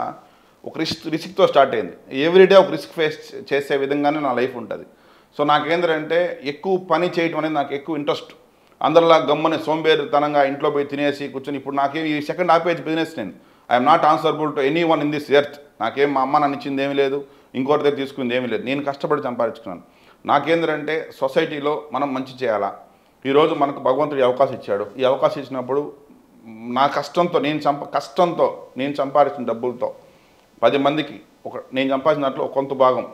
ఒక రిస్క్తో స్టార్ట్ అయింది. ఎవ్రీడే ఒక రిస్క్ ఫేస్ చేసే విధంగానే నా లైఫ్ ఉంటుంది. సో నాకేంటంటే ఎక్కువ పని చేయటం అనేది నాకు ఎక్కువ ఇంట్రెస్ట్. అందరిలా గమ్మని సోంబేరితనంగా ఇంట్లో పోయి తినేసి కూర్చొని, ఇప్పుడు నాకేం ఈ సెకండ్ ఆపేజ్ బిజినెస్, నేను I'm not answerable to any one in this earth. నాకేం మా అమ్మ నన్ను ఇచ్చింది ఏమీ లేదు, ఇంకోటి దగ్గర తీసుకుంది ఏమీ లేదు, నేను కష్టపడి సంపాదించుకున్నాను. నాకేంటంటే సొసైటీలో మనం మంచి చేయాలా. ఈరోజు మనకు భగవంతుడు అవకాశం ఇచ్చాడు. ఈ అవకాశం ఇచ్చినప్పుడు నా కష్టంతో నేను సంపాదించిన డబ్బులతో 10 మందికి నేను సంపాదించిన దాంట్లో కొంత భాగం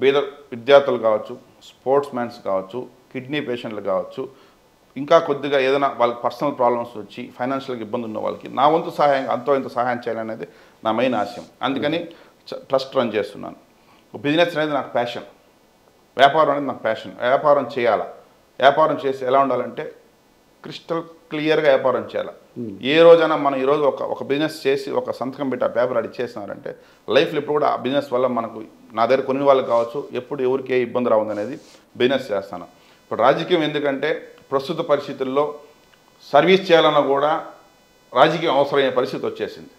బీద విద్యార్థులు కావచ్చు, స్పోర్ట్స్ మ్యాన్స్ కావచ్చు, కిడ్నీ పేషెంట్లు కావచ్చు, ఇంకా కొద్దిగా ఏదైనా వాళ్ళకి పర్సనల్ ప్రాబ్లమ్స్ వచ్చి ఫైనాన్షియల్గా ఇబ్బంది ఉన్న వాళ్ళకి నా వంతు సహాయం ఇంత సహాయం చేయాలనేది నా మెయిన్ ఆశయం. అందుకని ట్రస్ట్ రన్ చేస్తున్నాను. బిజినెస్ అనేది నాకు ప్యాషన్, వ్యాపారం అనేది నాకు ప్యాషన్. వ్యాపారం చేయాలా, వ్యాపారం చేసి ఎలా ఉండాలంటే క్రిస్టల్ క్లియర్గా వ్యాపారం చేయాలి. ఏ రోజైనా మనం ఈరోజు ఒక బిజినెస్ చేసి ఒక సంతకం పెట్టి ఆ పేపర్ అడిగి చేసినారంటే లైఫ్లో ఇప్పుడు కూడా ఆ బిజినెస్ వల్ల మనకు, నా దగ్గర కొన్ని వాళ్ళు కావచ్చు, ఎప్పుడు ఎవరికి ఏ ఇబ్బంది రావుందనేది బిజినెస్ చేస్తాను. ఇప్పుడు రాజకీయం ఎందుకంటే ప్రస్తుత పరిస్థితుల్లో సర్వీస్ చేయాలన్నా కూడా రాజకీయం అవసరమైన పరిస్థితి వచ్చేసింది.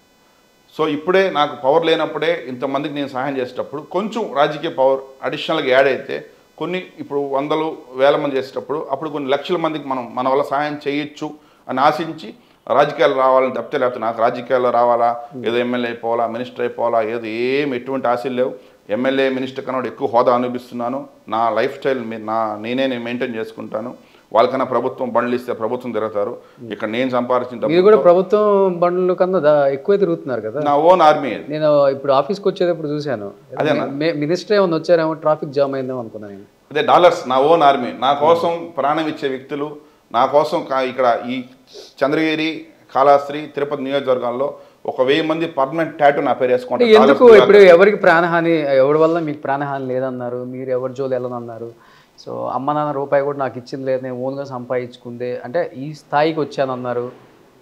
సో ఇప్పుడే నాకు పవర్ లేనప్పుడే ఇంతమందికి నేను సహాయం చేసేటప్పుడు కొంచెం రాజకీయ పవర్ అడిషనల్గా యాడ్ అయితే కొన్ని ఇప్పుడు 100,000 మంది చేసేటప్పుడు అప్పుడు కొన్ని లక్షల మందికి మన వల్ల సహాయం చేయొచ్చు అని ఆశించి రాజకీయాలు రావాలని తప్పితే, లేకపోతే నాకు రాజకీయాల్లో రావాలా, ఏదో ఎమ్మెల్యే అయిపోవాలా, మినిస్టర్ అయిపోవాలా, ఎటువంటి ఆశలు లేవు. ఎమ్మెల్యే మినిస్టర్ కన్నా ఎక్కువ హోదా అనిపిస్తున్నాను. నా లైఫ్ స్టైల్ నేనే మెయింటైన్ చేసుకుంటాను. వాళ్ళకన్నా ప్రభుత్వం బండ్లు ఇస్తే ప్రభుత్వం తిరుగుతారు. ఇక్కడ నేను సంపాదించిన మీరు కూడా ప్రభుత్వం బండ్ల కన్నా ఎక్కువ తిరుగుతున్నారు కదా. నా ఓన్ ఆర్మీ. నేను ఇప్పుడు ఆఫీస్కి వచ్చేటప్పుడు చూశాను, అదే మినిస్టర్ ఏమన్నా వచ్చారేమో, ట్రాఫిక్ జామ్ అయిందేమో అనుకున్నాను నేను. అదే డాలర్స్, నా ఓన్ ఆర్మీ. నా కోసం ప్రాణం ఇచ్చే వ్యక్తులు, నా కోసం ఇక్కడ ఈ చంద్రగిరి, కాళహస్త్రి, తిరుపతి నియోజకవర్గాల్లో 1000 మంది పర్మనెంట్ టాటూ నా పేరు వేసుకుంటారు. ఎందుకు ఇప్పుడు ఎవరికి ప్రాణహాని, ఎవరి వల్ల మీకు ప్రాణహాని లేదన్నారు, మీరు ఎవరి జోలు వెళ్ళనన్నారు. సో అమ్మ నాన్న రూపాయి కూడా నాకు ఇచ్చింది లేదు, నేను ఓన్గా సంపాదించుకుందే అంటే ఈ స్థాయికి వచ్చానన్నారు.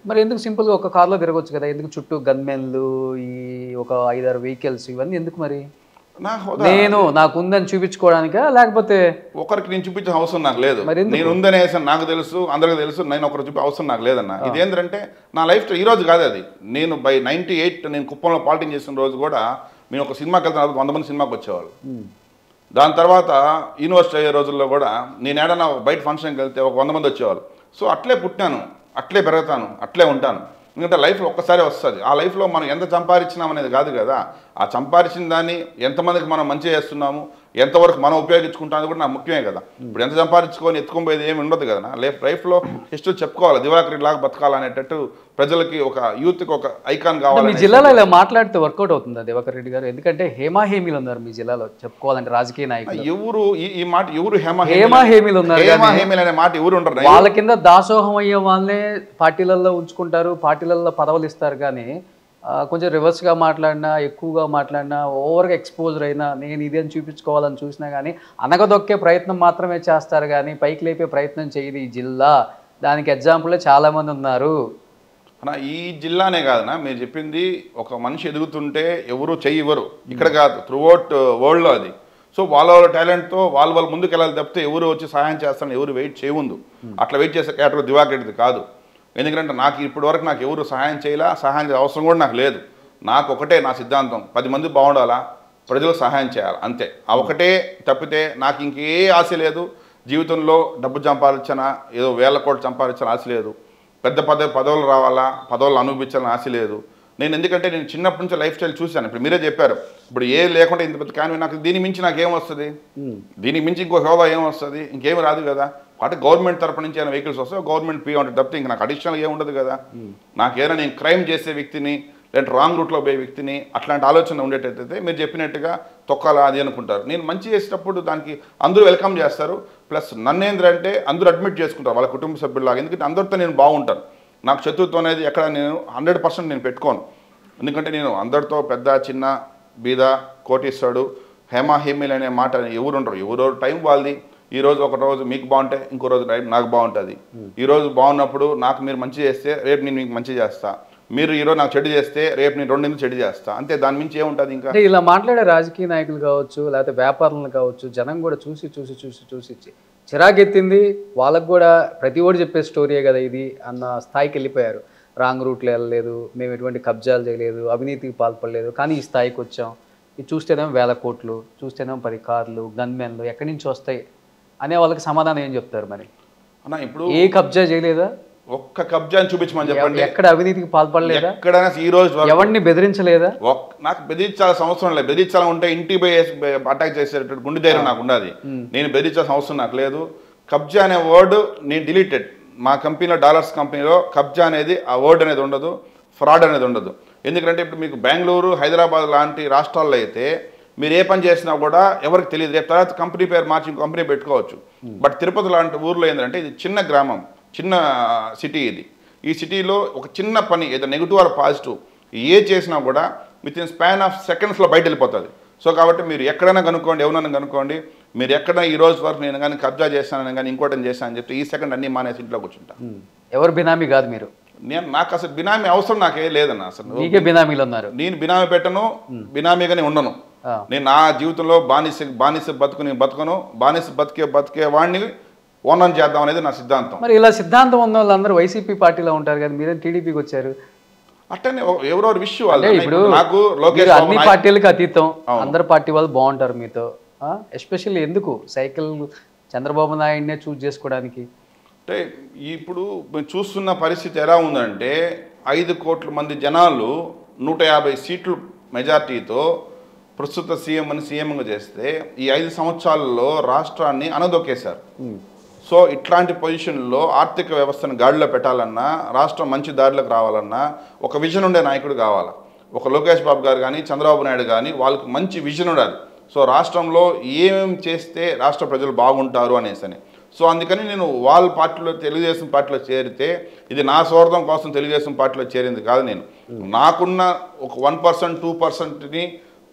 మరి ఎందుకు సింపుల్గా ఒక కార్లో తిరగవచ్చు కదా, ఎందుకు చుట్టూ గన్మెన్లు, ఈ ఒక 5-6 వెహికల్స్, ఇవన్నీ ఎందుకు? మరి నాకు ఉందని చూపించుకోవడానికా, లేకపోతే ఒకరికి నేను చూపించే అవసరం నాకు లేదు. నేను ఉందనే నాకు తెలుసు, అందరికీ తెలుసు, నేను ఒకరు చూపే అవసరం నాకు లేదన్న. ఇదేంటంటే నా లైఫ్ ఈ రోజు కాదు అది. నేను బై 98 నేను కుప్పంలో పాలిటింగ్ చేసిన రోజు కూడా మేము ఒక సినిమాకి వెళ్తాను, 100 మంది సినిమాకి వచ్చేవాళ్ళు. దాని తర్వాత యూనివర్సిటీ అయ్యే రోజుల్లో కూడా నేను ఏడన్నా బయట ఫంక్షన్కి వెళ్తే ఒక 100 మంది వచ్చేవాళ్ళు. సో అట్లే పుట్టాను, అట్లే పెరుగుతాను, అట్లే ఉంటాను. ఎందుకంటే లైఫ్లో ఒక్కసారి వస్తుంది. ఆ లైఫ్లో మనం ఎంత సంపాదించినాం అనేది కాదు కదా, ఆ సంపాదించిన దాన్ని ఎంతమందికి మనం మంచి చేస్తున్నాము, ఎంతవరకు మనం ఉపయోగించుకుంటామని కూడా నాకు ముఖ్యమే కదా. ఇప్పుడు ఎంత సంపాదించుకొని ఎత్తుకోబోయేది ఏమి ఉండదు కదా. లైఫ్లో హిస్టరీ చెప్పుకోవాలి, దివాకర్ లాగా బతకాలనేటట్టు ప్రజలకి, ఒక యూత్కి ఒక ఐకాన్ కావాలి. మీ జిల్లాలో ఇలా మాట్లాడితే వర్కౌట్ అవుతుందా దివాకర్ రెడ్డి గారు? ఎందుకంటే హేమీలు ఉన్నారు మీ జిల్లాలో, చెప్పుకోవాలంటే రాజకీయ నాయకులు. ఎవరు ఈ మాట ఎవరు హేమీలు ఉన్నారు, హేమీలు అనే మాట ఎవరు ఉండరు. వాళ్ళ కింద దాసోహం అయ్యే వాళ్ళనే పార్టీలలో ఉంచుకుంటారు, పార్టీలలో పదవులు ఇస్తారు. కానీ కొంచెం రివర్స్గా మాట్లాడినా, ఎక్కువగా మాట్లాడినా, ఓవర్గా ఎక్స్పోజర్ అయినా, నేను ఇది అని చూపించుకోవాలని చూసినా కానీ అనగదొక్కే ప్రయత్నం మాత్రమే చేస్తారు, కానీ పైకి లేపే ప్రయత్నం చేయదు ఈ జిల్లా. దానికి ఎగ్జాంపుల్ చాలామంది ఉన్నారు. అన్న ఈ జిల్లానే కాదన్నా, మీరు చెప్పింది ఒక మనిషి ఎదుగుతుంటే ఎవరు చెయ్యి ఇవ్వరు, ఇక్కడ కాదు త్రూఅవుట్ వరల్డ్లో అది. సో వాళ్ళ టాలెంట్తో వాళ్ళు ముందుకు వెళ్ళాలి తప్పితే ఎవరు వచ్చి సహాయం చేస్తారని ఎవరు వెయిట్ చేయముందు. అట్లా వెయిట్ చేసే కేటగిరీ దివాకర్ రెడ్డిది కాదు. ఎందుకంటే నాకు ఇప్పటి వరకు నాకు ఎవరు సహాయం చేయాలా, సహాయం చేసే అవసరం కూడా నాకు లేదు. నాకు ఒకటే నా సిద్ధాంతం, 10 మంది బాగుండాలా, ప్రజలకు సహాయం చేయాలి, అంతే. ఆ ఒకటే తప్పితే నాకు ఇంకే ఆశ లేదు. జీవితంలో డబ్బు సంపాదించానా, ఏదో 1000 కోట్లు సంపాదించాలని ఆశ లేదు. పెద్ద పదవులు రావాలా, పదవులు అనుభవించాలని ఆశ లేదు. నేను ఎందుకంటే నేను చిన్నప్పటి నుంచి లైఫ్ స్టైల్ చూశాను. ఇప్పుడు మీరే చెప్పారు, ఇప్పుడు ఏ లేకుండా ఇంత పెద్ద కానీ నాకు దీని మించి నాకేం వస్తుంది, దీనికి మించి ఇంకో హోదా ఏం వస్తుంది, ఇంకేం రాదు కదా. అంటే గవర్నమెంట్ తరపు నుంచి ఏమైనా వెహికల్స్ వస్తాయి, గవర్నమెంట్ పే ఉంటుంది తప్పితే ఇంక నాకు అడిషనల్ ఏం ఉండదు కదా. నాకేమైనా నేను క్రైమ్ చేసే వ్యక్తిని లేదంటే రాంగ్ రూట్లో పోయే వ్యక్తిని అట్లాంటి ఆలోచన ఉండేటట్టయితే మీరు చెప్పినట్టుగా తొక్కాలా అది అనుకుంటారు. నేను మంచి చేసేటప్పుడు దానికి అందరూ వెల్కమ్ చేస్తారు. ప్లస్ నన్నేంద్రంటే అందరూ అడ్మిట్ చేసుకుంటారు వాళ్ళ కుటుంబ సభ్యులాగా. ఎందుకంటే అందరితో నేను బాగుంటాను. నాకు శత్రుత్వం అనేది ఎక్కడ నేను 100% నేను పెట్టుకోను. ఎందుకంటే నేను అందరితో పెద్ద చిన్న బీద కోటీశ్వరుడు హేమీలు అనే మాట ఎవరు ఉండరు. ఎవరో టైం వాళ్ళది. ఈరోజు ఒక రోజు మీకు బాగుంటే ఇంకో రోజు నాకు బాగుంటుంది. ఈరోజు బాగున్నప్పుడు నాకు మీరు మంచి చేస్తే రేపు నేను మీకు మంచి చేస్తా, మీరు ఈరోజు నాకు చెడు చేస్తే రేపు నేను రెండింటికి చెడు చేస్తా, అంతే. దాని మించి ఏముంటుంది ఇంకా. ఇలా మాట్లాడే రాజకీయ నాయకులు కావచ్చు లేకపోతే వ్యాపారులు కావచ్చు, జనం కూడా చూసి చిరాకెత్తింది. వాళ్ళకు కూడా ప్రతి ఒక్కటి చెప్పే స్టోరీయే కదా ఇది అన్న స్థాయికి వెళ్ళిపోయారు. రాంగ్ రూట్లో వెళ్ళలేదు, మేము ఎటువంటి కబ్జాలు చేయలేదు, అవినీతికి పాల్పడలేదు, కానీ ఈ స్థాయికి వచ్చాం. ఇది చూస్తేనేమో 1000 కోట్లు, చూస్తేనేమో 10 కార్లు, గన్మెన్లు ఎక్కడి నుంచి వస్తాయి అనే వాళ్ళకి సమాధానం ఏం చెప్తారు మరి? అన్న ఇప్పుడు ఏ కబ్జా చేయలేదా? ఒక్క కబ్జాని చూపించమని చెప్పండి. ఎక్కడ అవినీతికి పాల్పడలేదా? ఎక్కడైనా ఈ రోజు ఎవరిని బెదిరించలేదా? నాకు బెదిరించాల్సిన అవసరం లేదు. బెదిరించాలని ఉంటే ఇంటికి పోయి అటాక్ చేసేటట్టు గుండె ధైర్యం నాకు ఉన్నది. నేను బెదిరించాల్సిన అవసరం నాకు లేదు. కబ్జా అనే వర్డ్ నేను డిలీటెడ్. మా కంపెనీలో డాలర్స్ కంపెనీలో కబ్జా అనేది ఆ వర్డ్ అనేది ఉండదు, ఫ్రాడ్ అనేది ఉండదు. ఎందుకంటే ఇప్పుడు మీకు బెంగళూరు హైదరాబాద్ లాంటి రాష్ట్రాల్లో అయితే మీరు ఏ పని చేసినా కూడా ఎవరికి తెలియదు. రేపు తర్వాత కంపెనీ పేరు మార్చి కంపెనీ పెట్టుకోవచ్చు. బట్ తిరుపతి లాంటి ఊర్లో ఏంటంటే ఇది చిన్న గ్రామం, చిన్న సిటీ. ఇది ఈ సిటీలో ఒక చిన్న పని ఏదో నెగిటివ్ ఆర్ పాజిటివ్ ఏ చేసినా కూడా విత్ ఇన్ స్పాన్ ఆఫ్ సెకండ్స్లో బయట వెళ్ళిపోతుంది. సో కాబట్టి మీరు ఎక్కడైనా కనుక్కోండి, ఎవరైనా కనుక్కోండి, మీరు ఎక్కడ ఈ రోజు వరకు నేను కానీ కబ్జా చేస్తానని కానీ ఇంకోటి చేస్తానని చెప్తే ఈ సెకండ్ అన్నీ మానేసి ఇంట్లో కూర్చుంటా. ఎవరు బినామీ కాదు మీరు? నాకు అసలు బినామీ అవసరం నాకే లేదన్న. అసలు నీకే బినామీలు ఉన్నారు. నేను బినామీ పెట్టను, బినామీగానే ఉండను. నేను నా జీవితంలో బానిస బతుకను, బానిస బతికే వాడిని ఓనం చేద్దాం అనేది నా సిద్ధాంతం. మరి ఇలా సిద్ధాంతం ఉన్న వాళ్ళందరూ వైసీపీ పార్టీలో ఉంటారు కదా, మీరేం టీడీపీకి వచ్చారు? అట్టనే ఎవరెవరు విషయం వాళ్ళు. ఇప్పుడు నాకు లోకేష్ అన్ని పార్టీలకు అతీతం, అందరు పార్టీ వాళ్ళు బాగుంటారు మీతో. ఎస్పెషల్లీ ఎందుకు సైకిల్ చంద్రబాబు నాయుడినే చూస్ చేసుకోవడానికి? అంటే ఇప్పుడు చూస్తున్న పరిస్థితి ఎలా ఉందంటే 5 కోట్ల మంది జనాలు 150 సీట్లు మెజార్టీతో ప్రస్తుత సీఎంని సీఎంగా చేస్తే ఈ 5 సంవత్సరాల్లో రాష్ట్రాన్ని అనదొక్కేశారు. సో ఇట్లాంటి పొజిషన్లో ఆర్థిక వ్యవస్థను గాడిలో పెట్టాలన్నా, రాష్ట్రం మంచి దారిలోకి రావాలన్నా ఒక విజన్ ఉండే నాయకుడు కావాలి. ఒక లోకేష్ బాబు గారు కానీ చంద్రబాబు నాయుడు కానీ వాళ్ళకి మంచి విజన్ ఉండాలి. సో రాష్ట్రంలో ఏమేమి చేస్తే రాష్ట్ర ప్రజలు బాగుంటారు అనేసి. సో అందుకని నేను వాళ్ళ పార్టీలో తెలుగుదేశం పార్టీలో చేరితే ఇది నా స్వార్థం కోసం తెలుగుదేశం పార్టీలో చేరింది కాదు. నేను నాకున్న ఒక 1% 2%ని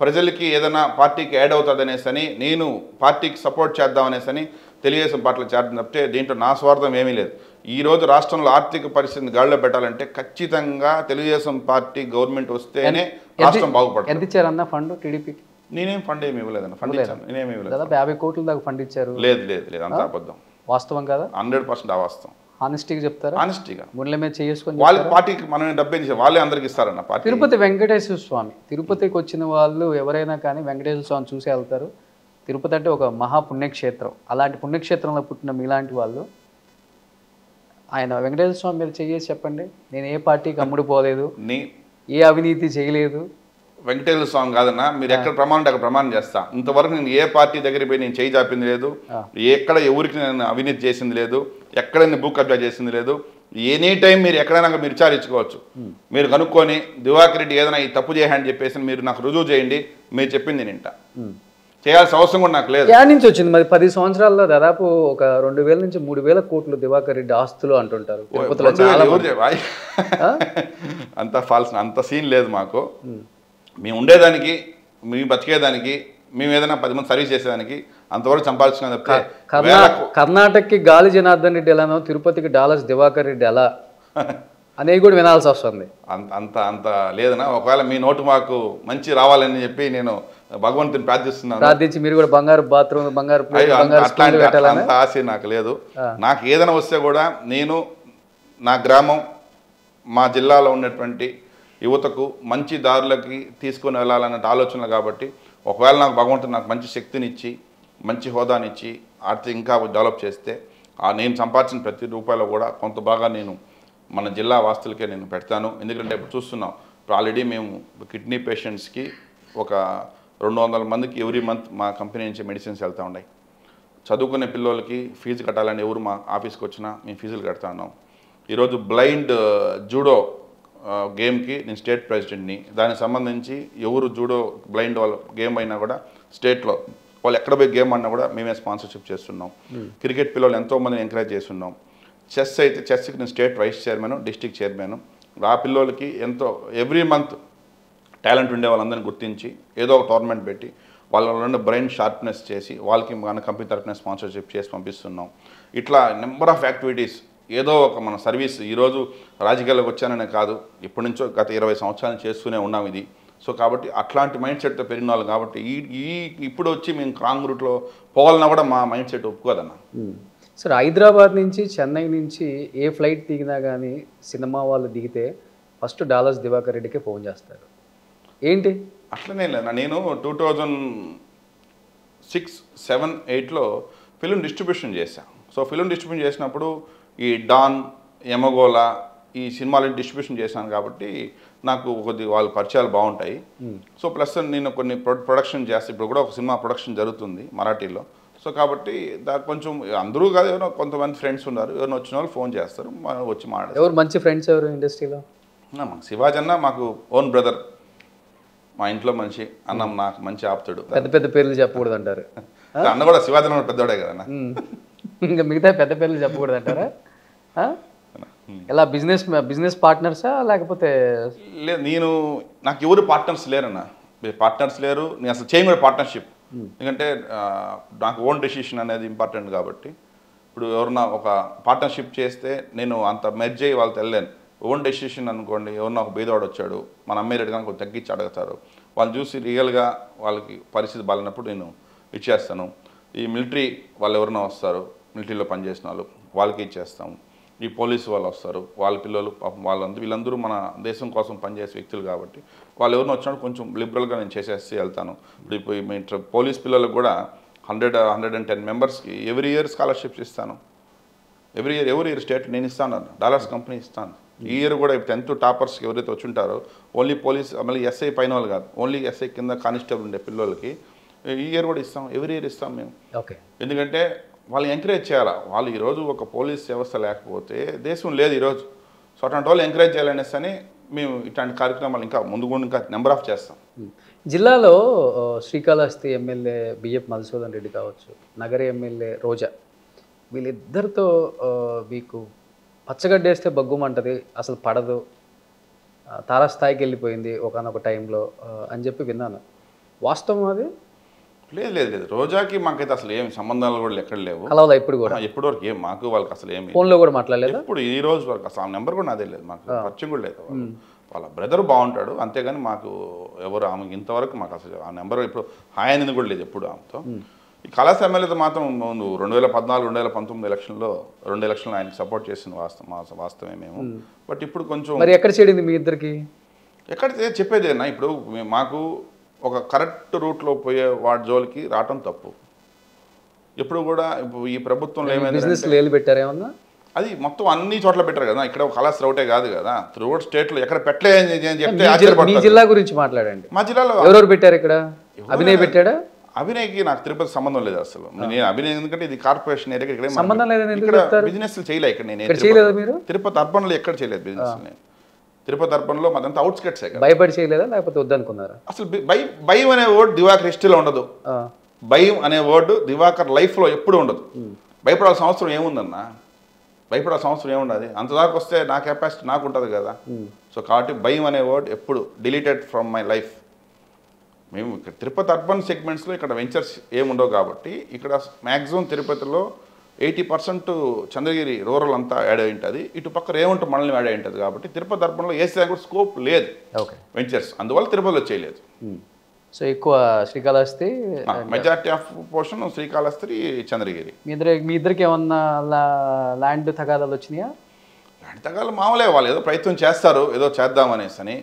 ప్రజలకి ఏదైనా పార్టీకి యాడ్ అవుతుంది అనేసి నేను పార్టీకి సపోర్ట్ చేద్దామనేసి తెలుగుదేశం పార్టీలో చేరడం తప్పితే దీంట్లో నా స్వార్థం ఏమీ లేదు. ఈరోజు రాష్ట్రంలో ఆర్థిక పరిస్థితిని గాడిలో పెట్టాలంటే ఖచ్చితంగా తెలుగుదేశం పార్టీ గవర్నమెంట్ వస్తేనే రాష్ట్రం బాగుపడుతుంది. ఎంత ఇచ్చారన్న ఫండ్ టీడీపీకి? నేనేం ఫండ్ ఏమి ఇవ్వలేదన్న. ఫండ్ ఇచ్చాను నేనేమి ఇవ్వలేదు. 50 కోట్ల దాకా ఫండ్ ఇచ్చారు. లేదు అంత అబద్ధం. వాస్తవం కదా? 100% అవాస్తవం. హానెస్టీగా చెప్తారా? హానెస్టీగా గుండెల మీద చేసుకొని వాళ్ళ పార్టీకి మనం డబ్బే వాళ్ళే అందరికి ఇస్తారన్న పార్టీ. తిరుపతి వెంకటేశ్వర స్వామి, తిరుపతికి వచ్చిన వాళ్ళు ఎవరైనా కానీ వెంకటేశ్వర స్వామి చూసి వెళ్తారు. తిరుపతి అంటే ఒక మహాపుణ్యక్షేత్రం. అలాంటి పుణ్యక్షేత్రంలో పుట్టిన మీలాంటి వాళ్ళు ఆయన వెంకటేశ్వర స్వామి మీద చేసి చెప్పండి, నేను ఏ పార్టీకి అమ్ముడు పోలేదు, ఏ అవినీతి చేయలేదు. వెంకటేశ్వర స్వామి కాదన్న, మీరు ఎక్కడ ప్రమాణం అక్కడ ప్రమాణం చేస్తా. ఇంతవరకు నేను ఏ పార్టీ దగ్గర పోయి నేను చేయి చాపింది లేదు, ఎక్కడ ఎవరికి నేను అవినీతి చేసింది లేదు, ఎక్కడ నేను భూ కబ్జా చేసింది లేదు. ఎనీ టైం మీరు ఎక్కడైనా మీరు విచారించుకోవచ్చు. మీరు కనుక్కొని దివాకర్ రెడ్డి ఏదైనా ఈ తప్పు చేయాలని చెప్పేసి మీరు నాకు రుజువు చేయండి, మీరు చెప్పింది నింట చేయాల్సిన అవసరం కూడా నాకు లేదు. యాడ్ నుంచి వచ్చింది మరి 10 సంవత్సరాల్లో దాదాపు ఒక 2000 నుంచి 3000 కోట్లు దివాకర్ రెడ్డి ఆస్తులు అంటుంటారు. అంత ఫాల్స్, అంత సీన్ లేదు మాకు. మేము ఉండేదానికి, మేము బతికేదానికి, మేము ఏదైనా 10 మంది సర్వీస్ చేసేదానికి అంతవరకు సంపాదించుకుని తప్పితే కర్ణాటకకి గాలి జనార్దన్ రెడ్డి ఎలానో తిరుపతికి డాలర్స్ దివాకర్ రెడ్డి ఎలా అనేది కూడా వినాల్సి వస్తుంది. అంత లేదన్నా. ఒకవేళ మీ నోటు మాకు మంచి రావాలని చెప్పి నేను భగవంతుని ప్రార్థిస్తున్నాను. ప్రార్థించి మీరు కూడా బంగారు బాత్రూమ్, బంగారు అంత ఆశ నాకు లేదు. నాకు ఏదైనా వస్తే కూడా నేను నా గ్రామం, మా జిల్లాలో ఉన్నటువంటి యువతకు మంచి దారులకి తీసుకొని వెళ్ళాలన్న ఆలోచనలు. కాబట్టి ఒకవేళ నాకు భగవంతుడు నాకు మంచి శక్తినిచ్చి, మంచి హోదానిచ్చి, ఆర్థిక ఇంకా డెవలప్ చేస్తే నేను సంపాదించిన ప్రతి రూపాయలో కూడా కొంత బాగా నేను మన జిల్లా వాస్తులకే నేను పెడతాను. ఎందుకంటే ఇప్పుడు చూస్తున్నాం ఇప్పుడు ఆల్రెడీ మేము కిడ్నీ పేషెంట్స్కి ఒక 200 మందికి ఎవ్రీ మంత్ మా కంపెనీ నుంచి మెడిసిన్స్ వెళ్తూ ఉన్నాయి. చదువుకునే పిల్లలకి ఫీజు కట్టాలని ఎవరు మా ఆఫీస్కి వచ్చినా మేము ఫీజులు కడతా ఉన్నాం. ఈరోజు బ్లైండ్ జూడో గేమ్కి నేను స్టేట్ ప్రెసిడెంట్ని. దానికి సంబంధించి ఎవరు జూడో బ్లైండ్ వాళ్ళ గేమ్ అయినా కూడా స్టేట్లో వాళ్ళు ఎక్కడ పోయి గేమ్ అన్నా కూడా మేమే స్పాన్సర్షిప్ చేస్తున్నాం. క్రికెట్ పిల్లలు ఎంతోమందిని ఎంకరేజ్ చేస్తున్నాం. చెస్ అయితే చెస్కి నేను state vice chairman, district chairman. ఆ పిల్లలకి ఎంతో ఎవ్రీ మంత్ టాలెంట్ ఉండే వాళ్ళందరినీ గుర్తించి ఏదో ఒక టోర్నమెంట్ పెట్టి వాళ్ళ బ్రెయిన్ షార్ప్నెస్ చేసి వాళ్ళకి మన కంపెనీ తరఫున స్పాన్సర్షిప్ చేసి పంపిస్తున్నాం. ఇట్లా నెంబర్ ఆఫ్ యాక్టివిటీస్ ఏదో ఒక మన సర్వీస్. ఈరోజు రాజకీయాల్లోకి వచ్చాననే కాదు, ఇప్పటి నుంచో గత 20 సంవత్సరాలు చేస్తూనే ఉన్నాం ఇది. సో కాబట్టి అట్లాంటి మైండ్ సెట్తో పెరిగిన వాళ్ళు కాబట్టి ఇప్పుడు వచ్చి మేము రాంగ్ రూట్లో పోవాలన్నా కూడా మా మైండ్ సెట్ ఒప్పుకోదన్న. సార్, హైదరాబాద్ నుంచి చెన్నై నుంచి ఏ ఫ్లైట్ దిగినా కానీ సినిమా వాళ్ళు దిగితే ఫస్ట్ డాలర్స్ దివాకర్ రెడ్డికే ఫోన్ చేస్తారు. ఏంటి అట్లనే లేదా, నేను 2006, 7, 8లో ఫిలిం డిస్ట్రిబ్యూషన్ చేశాను. సో ఫిలిం డిస్ట్రిబ్యూషన్ చేసినప్పుడు ఈ డాన్, యమగోళ ఈ సినిమాలని డిస్ట్రిబ్యూషన్ చేశాను కాబట్టి నాకు కొద్ది వాళ్ళ పరిచయాలు బాగుంటాయి. సో ప్లస్ నేను కొన్ని ప్రొడక్షన్ చేస్తే ఇప్పుడు కూడా ఒక సినిమా ప్రొడక్షన్ జరుగుతుంది మరాఠీలో. సో కాబట్టి దానికి కొంచెం అందరూ కాదు, ఎవరో కొంతమంది ఫ్రెండ్స్ ఉన్నారు, ఎవరైనా వచ్చిన వాళ్ళు ఫోన్ చేస్తారు, వచ్చి మాట్లాడారు. ఎవరు మంచి ఫ్రెండ్స్ ఎవరు ఇండస్ట్రీలో? మాకు శివాజీ అన్న మాకు ఓన్ బ్రదర్, మా ఇంట్లో మనిషి, అన్న నాకు మంచి ఆప్తుడు. పెద్ద పెద్ద పేర్లు చెప్పకూడదు అంటారు. అన్న కూడా శివాజీ అన్న పెద్దవాడే కదా. ఇంకా మిగతా పెద్ద పేర్లు చెప్పకూడదు అంటారా? ఎలా బిజినెస్ పార్ట్నర్సా లేకపోతే? లేదు, నాకు ఎవరు పార్ట్నర్స్ లేరన్న. పార్ట్నర్స్ లేరు, నేను అసలు చేయను కూడా పార్ట్నర్షిప్. ఎందుకంటే నాకు ఓన్ డెసిషన్ అనేది ఇంపార్టెంట్ కాబట్టి. ఇప్పుడు ఎవరన్నా ఒక పార్ట్నర్షిప్ చేస్తే నేను అంత మెర్జ్ అయ్యి వాళ్ళతో వెళ్ళలేను. ఓన్ డెసిషన్ అనుకోండి, ఎవరన్నా ఒక బీదవాడు వచ్చాడు, మన అమ్మాయి రేటు కనుక తగ్గించి అడుగుతారు, వాళ్ళు చూసి రియల్గా వాళ్ళకి పరిస్థితి బాగాలేనప్పుడు నేను ఇచ్చేస్తాను. ఈ మిలిటరీ వాళ్ళు ఎవరైనా వస్తారు, మిలిటరీలో పనిచేసిన వాళ్ళు, వాళ్ళకి ఇచ్చేస్తాము. ఈ పోలీసు వాళ్ళు వస్తారు, వాళ్ళ పిల్లలు వీళ్ళందరూ మన దేశం కోసం పనిచేసే వ్యక్తులు కాబట్టి వాళ్ళు ఎవరిని వచ్చినప్పుడు కొంచెం లిబరల్గా నేను చేసేసి వెళ్తాను. ఇప్పుడు పోలీస్ పిల్లలకు కూడా 110 మెంబర్స్కి ఎవ్రీ ఇయర్ స్కాలర్షిప్స్ ఇస్తాను. ఎవ్రీ ఇయర్ స్టేట్ నేను ఇస్తాను, డాలర్స్ కంపెనీ ఇస్తాను. ఈ ఇయర్ కూడా 10th టాపర్స్కి ఎవరైతే వచ్చుంటారో ఓన్లీ పోలీస్, మళ్ళీ ఎస్ఐ పైన వాళ్ళు కాదు, ఓన్లీ ఎస్ఐ కింద కానిస్టేబుల్ ఉండే పిల్లలకి ఈ ఇయర్ కూడా ఇస్తాం, ఎవ్రీ ఇయర్ ఇస్తాం మేము. ఓకే, ఎందుకంటే వాళ్ళు ఎంకరేజ్ చేయాలా. వాళ్ళు ఈరోజు ఒక పోలీస్ వ్యవస్థ లేకపోతే దేశం లేదు ఈరోజు. సో అట్లాంటి వాళ్ళు ఎంకరేజ్ చేయాలనేసి అని మేము ఇట్లాంటి కార్యక్రమాలు ఇంకా ముందు ఇంకా నెంబర్ ఆఫ్ చేస్తాం. జిల్లాలో శ్రీకాళహస్తి ఎమ్మెల్యే బిఎఫ్ మధుసూదన్ రెడ్డి కావచ్చు, నగర ఎమ్మెల్యే రోజా, వీళ్ళిద్దరితో మీకు పచ్చగడ్డేస్తే బగ్గుమంటది, అసలు పడదు, తారాస్థాయికి వెళ్ళిపోయింది ఒకనొక టైంలో అని చెప్పి విన్నాను. వాస్తవం అది? లేదు, రోజాకి మాకైతే అసలు ఏమి సంబంధాలు కూడా ఎక్కడ లేవు. కలవదా ఇప్పుడు కూడా? ఎప్పటి వరకు ఏం మాకు వాళ్ళకి అసలు ఏమి ఫోన్లో కూడా మాట్లాడలేదు. ఇప్పుడు ఈ రోజు వరకు అసలు ఆ నెంబర్ కూడా నాదే లేదు, మాకు పరిచయం కూడా లేదు. వాళ్ళ బ్రదర్ బాగుంటాడు అంతేగాని మాకు ఎవరు ఆమెకి ఇంతవరకు మాకు అసలు ఆ నెంబర్ ఇప్పుడు హాయ్ అనేది కూడా లేదు ఎప్పుడు ఆమెతో. ఈ కళాశ ఎమ్మెల్యేతో మాత్రం ముందు 2014, 2019 ఎలక్షన్లో 2 ఎలక్షన్లు ఆయనకి సపోర్ట్ చేసిన వాస్తవమే మేము. బట్ ఇప్పుడు కొంచెం మరి ఎక్కడ చెడింది మీ ఇద్దరికి? ఎక్కడ చెప్పేది అన్న, ఇప్పుడు మాకు ఒక కరెక్ట్ రూట్లో పోయే వాడి జోలికి రావటం తప్పు. ఎప్పుడు కూడా ఇప్పుడు ఈ ప్రభుత్వంలో ఏమైంది పెట్టారేమన్నా, అది మొత్తం అన్ని చోట్ల పెట్టారు కదా. ఇక్కడ కళాస్ రౌటే కాదు కదా, త్రూఅవుట్ స్టేట్లో ఎక్కడ పెట్టలేదని చెప్తే మీ జిల్లా గురించి మాట్లాడండి. మా జిల్లాలో ఎవరెవరు పెట్టారు? ఇక్కడ అభినయ్ పెట్టాడా? అభినయ్కి నాకు తిరుపతి సంబంధం లేదు అసలు. నేను అభినయ్ ఎందుకంటే ఇది కార్పొరేషన్ ఏరియా, ఇక్కడ సంబంధం లేదు. ఇక్కడ బిజినెస్ చేయలే. ఇక్కడ నేను తిరుపతి అర్బన్లో ఎక్కడ చేయలేదు బిజినెస్. నేను తిరుపతి అర్బన్లో మాదంతా అవుట్స్కట్సే కదా. భయపడి చేయలేదా లేకపోతే వద్దనుకున్నారా? అసలు భయం అనే వర్డ్ దివాకర్ హిస్టరీలో ఉండదు. భయం అనే వర్డ్ దివాకర్ లైఫ్లో ఎప్పుడు ఉండదు. భయపడాల్సిన అవసరం ఏముందన్నా? భయపడాల్సిన అవసరం ఏముండదు. అంతదాకా వస్తే నా కెపాసిటీ నాకు ఉంటుంది కదా. సో కాబట్టి భయం అనే వర్డ్ ఎప్పుడు డిలీటెడ్ ఫ్రమ్ మై లైఫ్. మేము ఇక్కడ తిరుపతి అర్బన్ సెగ్మెంట్స్లో ఇక్కడ వెంచర్స్ ఏముండవు కాబట్టి ఇక్కడ మ్యాక్సిమం తిరుపతిలో 80% చంద్రగిరి రూరల్ అంతా యాడ్ అయి ఉంటుంది, ఇటు పక్క రేవంట మండలం యాడ్ అయి ఉంటుంది. కాబట్టి తిరుపతి అర్బన్లో ఏసీ కూడా స్కోప్ లేదు వెంచర్స్, అందువల్ల తిరుపతిలో చేయలేదు. సో ఎక్కువ Srikalahasti, majority of portion Srikalahasti, Chandragiri. మీ ఇద్దరికి ఏమన్నా ల్యాండ్ తగాదాలు వచ్చినాయా? ల్యాండ్ తగాదాలు మామూలే, వాళ్ళు ఏదో ప్రయత్నం చేస్తారు, ఏదో చేద్దామనేసి అని.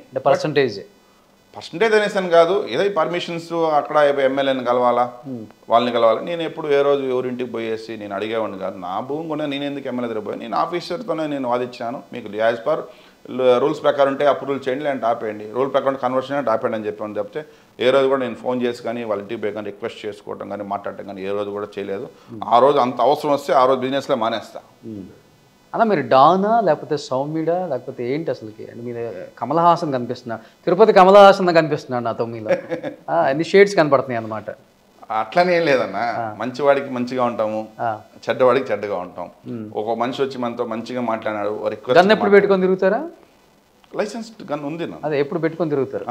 పర్సంటేజ్ అనేసి అని కాదు, ఏదో పర్మిషన్స్ అక్కడ ఎమ్మెల్యేని కలవాలా, వాళ్ళని కలవాలి. నేను ఎప్పుడు ఏ రోజు ఎవరింటికి పోయేసి నేను అడిగేవాడిని కాదు. నా భూమి కూడా నేను ఎందుకు ఎమ్మెల్యే దగ్గర పోయి, నేను ఆఫీసర్తోనే నేను వాదించాను. మీకు యాజ్ పర్ రూల్స్ ప్రకారం ఉంటే అప్రూవల్ చేయండి లేదంటే ఆపేయండి, రూల్ ప్రకారం కన్వర్షన్ అంటే ఆపేయండి అని చెప్పాను. చెప్తే ఏ రోజు కూడా నేను ఫోన్ చేసి కానీ వాళ్ళ ఇంటికి పోయి కానీ రిక్వెస్ట్ చేసుకోవడం కానీ మాట్లాడటం కానీ ఏ రోజు కూడా చేయలేదు. ఆ రోజు అంత అవసరం వస్తే ఆ రోజు బిజినెస్లో మానేస్తా. అలా మీరు డానా లేకపోతే సౌమ్యుడా లేకపోతే ఏంటి అసలుకి? అంటే మీరు కమల్ హాసన్ కనిపిస్తున్నా, తిరుపతి కమల్ హాసన్ కనిపిస్తున్నాడు నాతో మీలో. అన్ని షేడ్స్ కనపడుతున్నాయి అన్నమాట. అట్లనే ఏం లేదన్నా, మంచివాడికి మంచిగా ఉంటాము, చెడ్డవాడికి చెడ్డగా ఉంటాం. ఒక మనిషి వచ్చి మనతో మంచిగా మాట్లాడాడు, గన్ ఎప్పుడు పెట్టుకొని తిరుగుతారా? లైసెన్స్డ్ గన్ ఉంది నా. అదే ఎప్పుడు పెట్టుకొని తిరుగుతారు?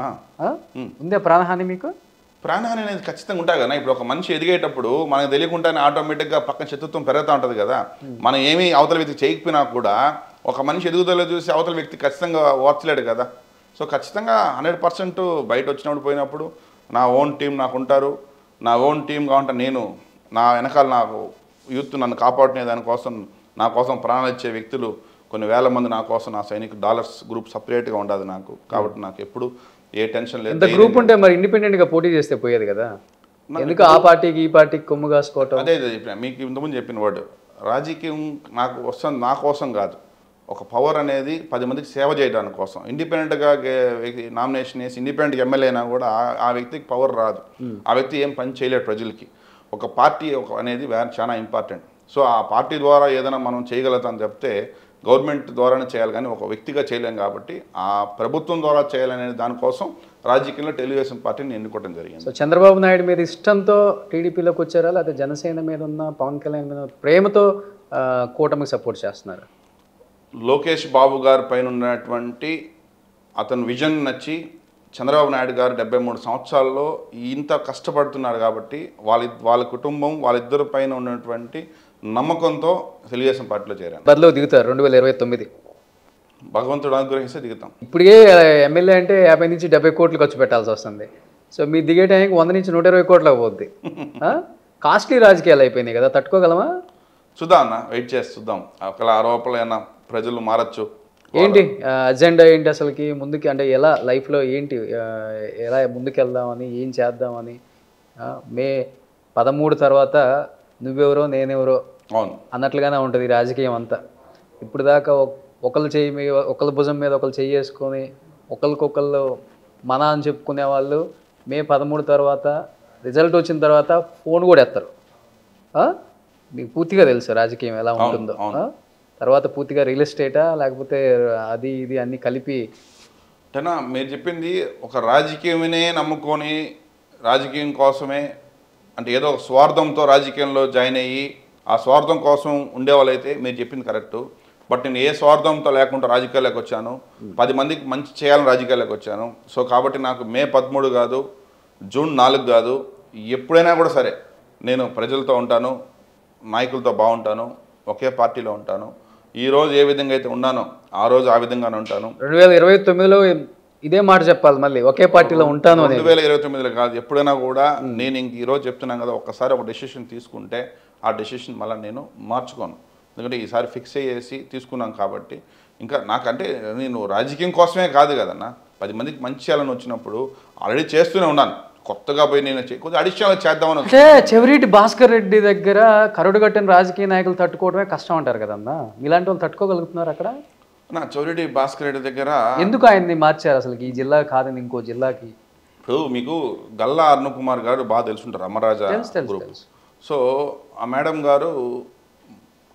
ఉందే ప్రాణహాని మీకు? ప్రాణహాని అనేది ఖచ్చితంగా ఉంటాయి కదా. ఇప్పుడు ఒక మనిషి ఎదిగేటప్పుడు మనకు తెలియకుండానే ఆటోమేటిక్గా పక్కన శత్రుత్వం పెరుగుతూ ఉంటుంది కదా. మనం ఏమీ అవతల వ్యక్తి చేయకపోయినా కూడా ఒక మనిషి ఎదుగుదల చూసి అవతల వ్యక్తి ఖచ్చితంగా ఓర్చలేడు కదా. సో ఖచ్చితంగా 100% బయట వచ్చినప్పుడు పోయినప్పుడు నా ఓన్ టీం నాకు ఉంటారు. నా ఓన్ టీం కావాలంటే నేను నా వెనకాల నాకు యూత్ నన్ను కాపాడుకునే దానికోసం నా కోసం ప్రాణాలు ఇచ్చే వ్యక్తులు కొన్ని వేల మంది నా కోసం, నా సైనిక డాలర్స్ గ్రూప్ సపరేట్గా ఉండదు నాకు. కాబట్టి నాకు ఎప్పుడు ఏ టెన్షన్ లేదు. గ్రూప్ ఉంటే మరి ఇండిపెండెంట్గా పోటీ చేస్తే పోయేది కదా, ఎందుకు ఆ పార్టీకి ఈ పార్టీకి కొమ్ము కాసుకోవటం? అదే చెప్పిన మీకు ఇంతకుముందు చెప్పిన వర్డ్, రాజకీయం నాకు వస్తుంది నా కోసం కాదు. ఒక పవర్ అనేది 10 మందికి సేవ చేయడానికి కోసం. ఇండిపెండెంట్గా నామినేషన్ వేసి ఇండిపెండెంట్ ఎమ్మెల్యే అయినా కూడా ఆ వ్యక్తికి పవర్ రాదు. ఆ వ్యక్తి ఏం పని చేయలేడు ప్రజలకి. ఒక పార్టీ అనేది చాలా ఇంపార్టెంట్. సో ఆ పార్టీ ద్వారా ఏదైనా మనం చేయగలుగుతాం చెప్తే గవర్నమెంట్ ద్వారానే చేయాలి, కానీ ఒక వ్యక్తిగా చేయలేం. కాబట్టి ఆ ప్రభుత్వం ద్వారా చేయాలనే దానికోసం రాజకీయంలో తెలుగుదేశం పార్టీని ఎన్నుకోవడం జరిగింది. సో చంద్రబాబు నాయుడు మీద ఇష్టంతో టీడీపీలోకి వచ్చారా, లేకపోతే జనసేన మీద ఉన్న పవన్ కళ్యాణ్ మీద ప్రేమతో కూటమికి సపోర్ట్ చేస్తున్నారు? లోకేష్ బాబు గారి పైన ఉన్నటువంటి అతని విజన్ నచ్చి చంద్రబాబు నాయుడు గారు 73 సంవత్సరాల్లో ఇంత కష్టపడుతున్నారు కాబట్టి వాళ్ళ కుటుంబం వాళ్ళిద్దరి పైన ఉన్నటువంటి నమ్మకంతో తెలుగుదేశం పార్టీలో చేరాను. బరిలో దిగుతారు 2029. భగవంతుడు అనుగ్రహిస్తే దిగుతాం. ఇప్పటికే ఎమ్మెల్యే అంటే 50 నుంచి 70 కోట్లు ఖర్చు పెట్టాల్సి వస్తుంది. సో మీరు దిగే టైంకి 100 నుంచి 120 కోట్లు పోద్ది. కాస్ట్లీ రాజకీయాలు అయిపోయినాయి కదా, తట్టుకోగలమా? చూద్దాం అన్న, వెయిట్ చేసి చూద్దాం. ఒకవేళ ఆరోపణలైనా ప్రజలు మారచ్చు. ఏంటి అజెండా ఏంటి అసలుకి ముందుకి, అంటే ఎలా లైఫ్లో ఏంటి, ఎలా ముందుకు వెళ్దామని, ఏం చేద్దామని? మే 13 తర్వాత నువ్వెవరో నేనెవరో అన్నట్లుగానే ఉంటుంది రాజకీయం అంతా. ఇప్పుడు దాకా ఒకళ్ళు చెయ్యి మీద ఒకళ్ళ భుజం మీద ఒకళ్ళు చెయ్యి వేసుకొని ఒకళ్ళకొకళ్ళు మన అని చెప్పుకునే వాళ్ళు మే 13 తర్వాత రిజల్ట్ వచ్చిన తర్వాత ఫోన్ కూడా ఎత్తారు. మీకు పూర్తిగా తెలుసు రాజకీయం ఎలా ఉంటుందో. తర్వాత పూర్తిగా రియల్ ఎస్టేటా లేకపోతే అది ఇది అన్నీ కలిపి? అంటేనా మీరు చెప్పింది ఒక రాజకీయమే నమ్ముకొని రాజకీయం కోసమే, అంటే ఏదో ఒక స్వార్థంతో రాజకీయంలో జాయిన్ అయ్యి ఆ స్వార్థం కోసం ఉండేవాళ్ళైతే మీరు చెప్పింది కరెక్టు. బట్ నేను ఏ స్వార్థంతో లేకుండా రాజకీయాల్లోకి వచ్చాను, 10 మందికి మంచి చేయాలని రాజకీయాల్లోకి వచ్చాను. సో కాబట్టి నాకు మే 13 కాదు, జూన్ 4 కాదు, ఎప్పుడైనా కూడా సరే నేను ప్రజలతో ఉంటాను, నాయకులతో బాగుంటాను, ఒకే పార్టీలో ఉంటాను. ఈరోజు ఏ విధంగా అయితే ఉన్నానో ఆ రోజు ఆ విధంగానే ఉంటాను. 2029లో ఇదే మాట చెప్పాలి, మళ్ళీ ఒకే పార్టీలో ఉంటాను. 2029లో కాదు, ఎప్పుడైనా కూడా నేను ఇంక ఈరోజు చెప్తున్నాను కదా, ఒక్కసారి ఒక డెసిషన్ తీసుకుంటే ఆ డెసిషన్ మళ్ళీ నేను మార్చుకోను. ఎందుకంటే ఈసారి ఫిక్స్ అయ్యేసి తీసుకున్నాం కాబట్టి. ఇంకా నాకంటే నేను రాజకీయం కోసమే కాదు కదన్నా, 10 మందికి మంచి చేయాలని వచ్చినప్పుడు ఆల్రెడీ చేస్తూనే ఉన్నాను. కొత్తగా పోయి నేను కొద్దిగా అడిషనల్ చేద్దామని. అంటే చెవిరెడ్డి భాస్కర్ రెడ్డి దగ్గర కరుడు కట్టిన రాజకీయ నాయకులు తట్టుకోవడమే కష్టం అంటారు కదన్నా, ఇలాంటి వాళ్ళు తట్టుకోగలుగుతున్నారు అక్కడ? నా చెవిరెడ్డి భాస్కర్ రెడ్డి దగ్గర ఎందుకు ఆయన్ని మార్చారు అసలు? ఈ జిల్లా కాదని ఇంకో జిల్లాకి. ఇప్పుడు మీకు గల్లా అరుణ్ కుమార్ గారు బాగా తెలుసుంటారు, అమరాజా గ్రూప్. సో ఆ మేడం గారు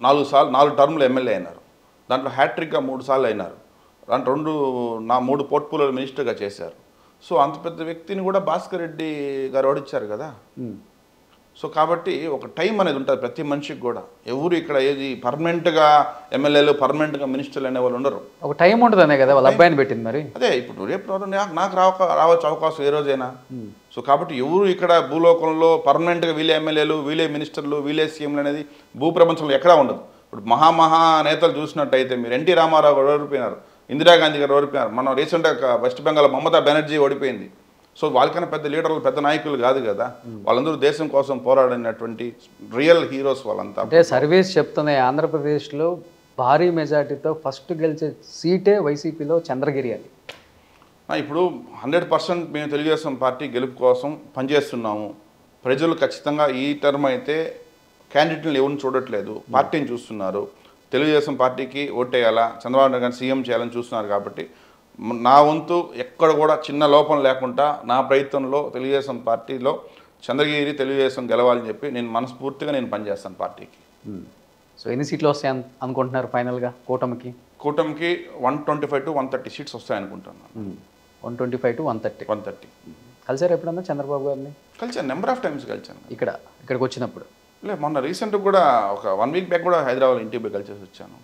4 టర్ములు ఎమ్మెల్యే అయినారు. దాంట్లో హ్యాట్రిక్గా 3 సార్లు అయినారు. దాంట్లో 3 పోర్ట్ఫోలియో మినిస్టర్గా చేశారు. సో అంత పెద్ద వ్యక్తిని కూడా భాస్కర్ రెడ్డి గారు ఓడించారు కదా. సో కాబట్టి ఒక టైం అనేది ఉంటుంది ప్రతి మనిషికి కూడా. ఎవరు ఇక్కడ ఏది పర్మనెంట్గా ఎమ్మెల్యేలు పర్మనెంట్గా మినిస్టర్లు అనే వాళ్ళు ఉండరు. ఒక టైం ఉంటుందనే కదా వాళ్ళ అబ్బాయిని పెట్టింది. మరి అదే ఇప్పుడు రేపు నాకు రావచ్చు అవకాశం ఏ రోజైనా. సో కాబట్టి ఎవరు ఇక్కడ భూలోకంలో పర్మనెంట్గా వీళ్ళే ఎమ్మెల్యేలు, వీళ్ళే మినిస్టర్లు, వీళ్ళే సీఎంలు అనేది భూప్రపంచంలో ఎక్కడా ఉండదు. ఇప్పుడు మహా నేతలు చూసినట్టయితే మీరు ఎన్టీ రామారావు గారు ఓడిపోయినారు, ఇందిరాగాంధీ గారు ఓడిపోయినారు, మనం రీసెంట్గా వెస్ట్ బెంగాల్ మమతా బెనర్జీ ఓడిపోయింది. సో వాళ్ళకన్నా పెద్ద లీడర్లు, పెద్ద నాయకులు కాదు కదా. వాళ్ళందరూ దేశం కోసం పోరాడినటువంటి రియల్ హీరోస్ వాళ్ళంతా. అంటే సర్వీస్ చెప్తున్నాయి, ఆంధ్రప్రదేశ్లో భారీ మెజార్టీతో ఫస్ట్ గెలిచే సీటే వైసీపీలో చంద్రగిరి అని. ఇప్పుడు 100% మేము తెలుగుదేశం పార్టీ గెలుపు కోసం పనిచేస్తున్నాము. ప్రజలు ఖచ్చితంగా ఈ టర్మ్ అయితే క్యాండిడేట్లను ఎవరిని చూడట్లేదు, పార్టీని చూస్తున్నారు. తెలుగుదేశం పార్టీకి ఓటేయాలా, చంద్రబాబు నాయుడు గారిని సీఎం చేయాలని చూస్తున్నారు కాబట్టి నా వంతు ఎక్కడ కూడా చిన్న లోపం లేకుండా నా ప్రయత్నంలో తెలుగుదేశం పార్టీలో చంద్రగిరి తెలుగుదేశం గెలవాలని చెప్పి నేను మనస్ఫూర్తిగా నేను పనిచేస్తాను పార్టీకి. సో ఎన్ని సీట్లు వస్తాయి అనుకుంటున్నారు ఫైనల్గా కూటమికి? కూటమికి 125 to 130 సీట్స్ వస్తాయి అనుకుంటున్నాను. 125 to 130. కలిసారు ఎప్పుడన్నా చంద్రబాబు గారిని? కలిసాను, నెంబర్ ఆఫ్ టైమ్స్ కలిసాను. ఇక్కడికి వచ్చినప్పుడు? లేదు, మొన్న రీసెంట్ కూడా ఒక 1 week బ్యాక్ కూడా హైదరాబాద్ ఇంటికి పోయి కలిసేసి వచ్చాను.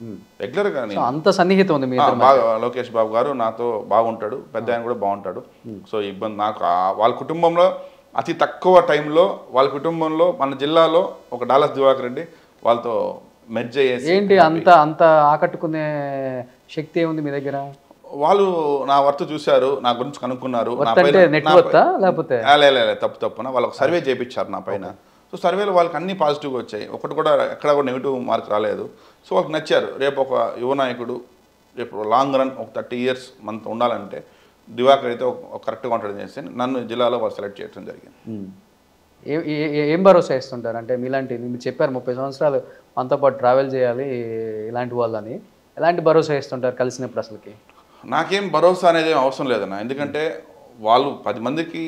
రెగ్యులర్గా అంత సన్నిహితం ఉంది. బాగా లోకేష్ బాబు గారు నాతో బాగుంటాడు, పెద్ద ఆయన కూడా బాగుంటాడు. సో ఇబ్బంది నాకు వాళ్ళ కుటుంబంలో అతి తక్కువ టైంలో వాళ్ళ కుటుంబంలో మన జిల్లాలో ఒక డాలస్ దివాకర్ రెడ్డి వాళ్ళతో మెర్జ్ అయ్యేసి ఏంటి అంత ఆకట్టుకునే శక్తి ఏముంది మీ దగ్గర? వాళ్ళు నా వర్త్ చూశారు, నా గురించి కనుక్కున్నారు. తప్పున వాళ్ళు ఒక సర్వే చేయించారు నా పైన. సో సర్వేలో వాళ్ళకి అన్ని పాజిటివ్గా వచ్చాయి, ఒకటి కూడా ఎక్కడ కూడా నెగిటివ్ మార్క్ రాలేదు. సో వాళ్ళకి నచ్చారు. రేపు ఒక యువ నాయకుడు రేపు లాంగ్ రన్ ఒక 30 years మనతో ఉండాలంటే దివాకర్ అయితే ఒక కరెక్ట్గా ఉంటాడని చేసి నన్ను జిల్లాలో వాళ్ళు సెలెక్ట్ చేయడం జరిగింది. ఏం భరోసా ఇస్తుంటారు అంటే మీలాంటి మీరు చెప్పారు 30 సంవత్సరాలు మనతో పాటు ట్రావెల్ చేయాలి ఇలాంటి వాళ్ళని, ఎలాంటి భరోసా ఇస్తుంటారు కలిసినప్పుడు? అసలుకి నాకేం భరోసా అనేది అవసరం లేదన్న, ఎందుకంటే వాళ్ళు 10 మందికి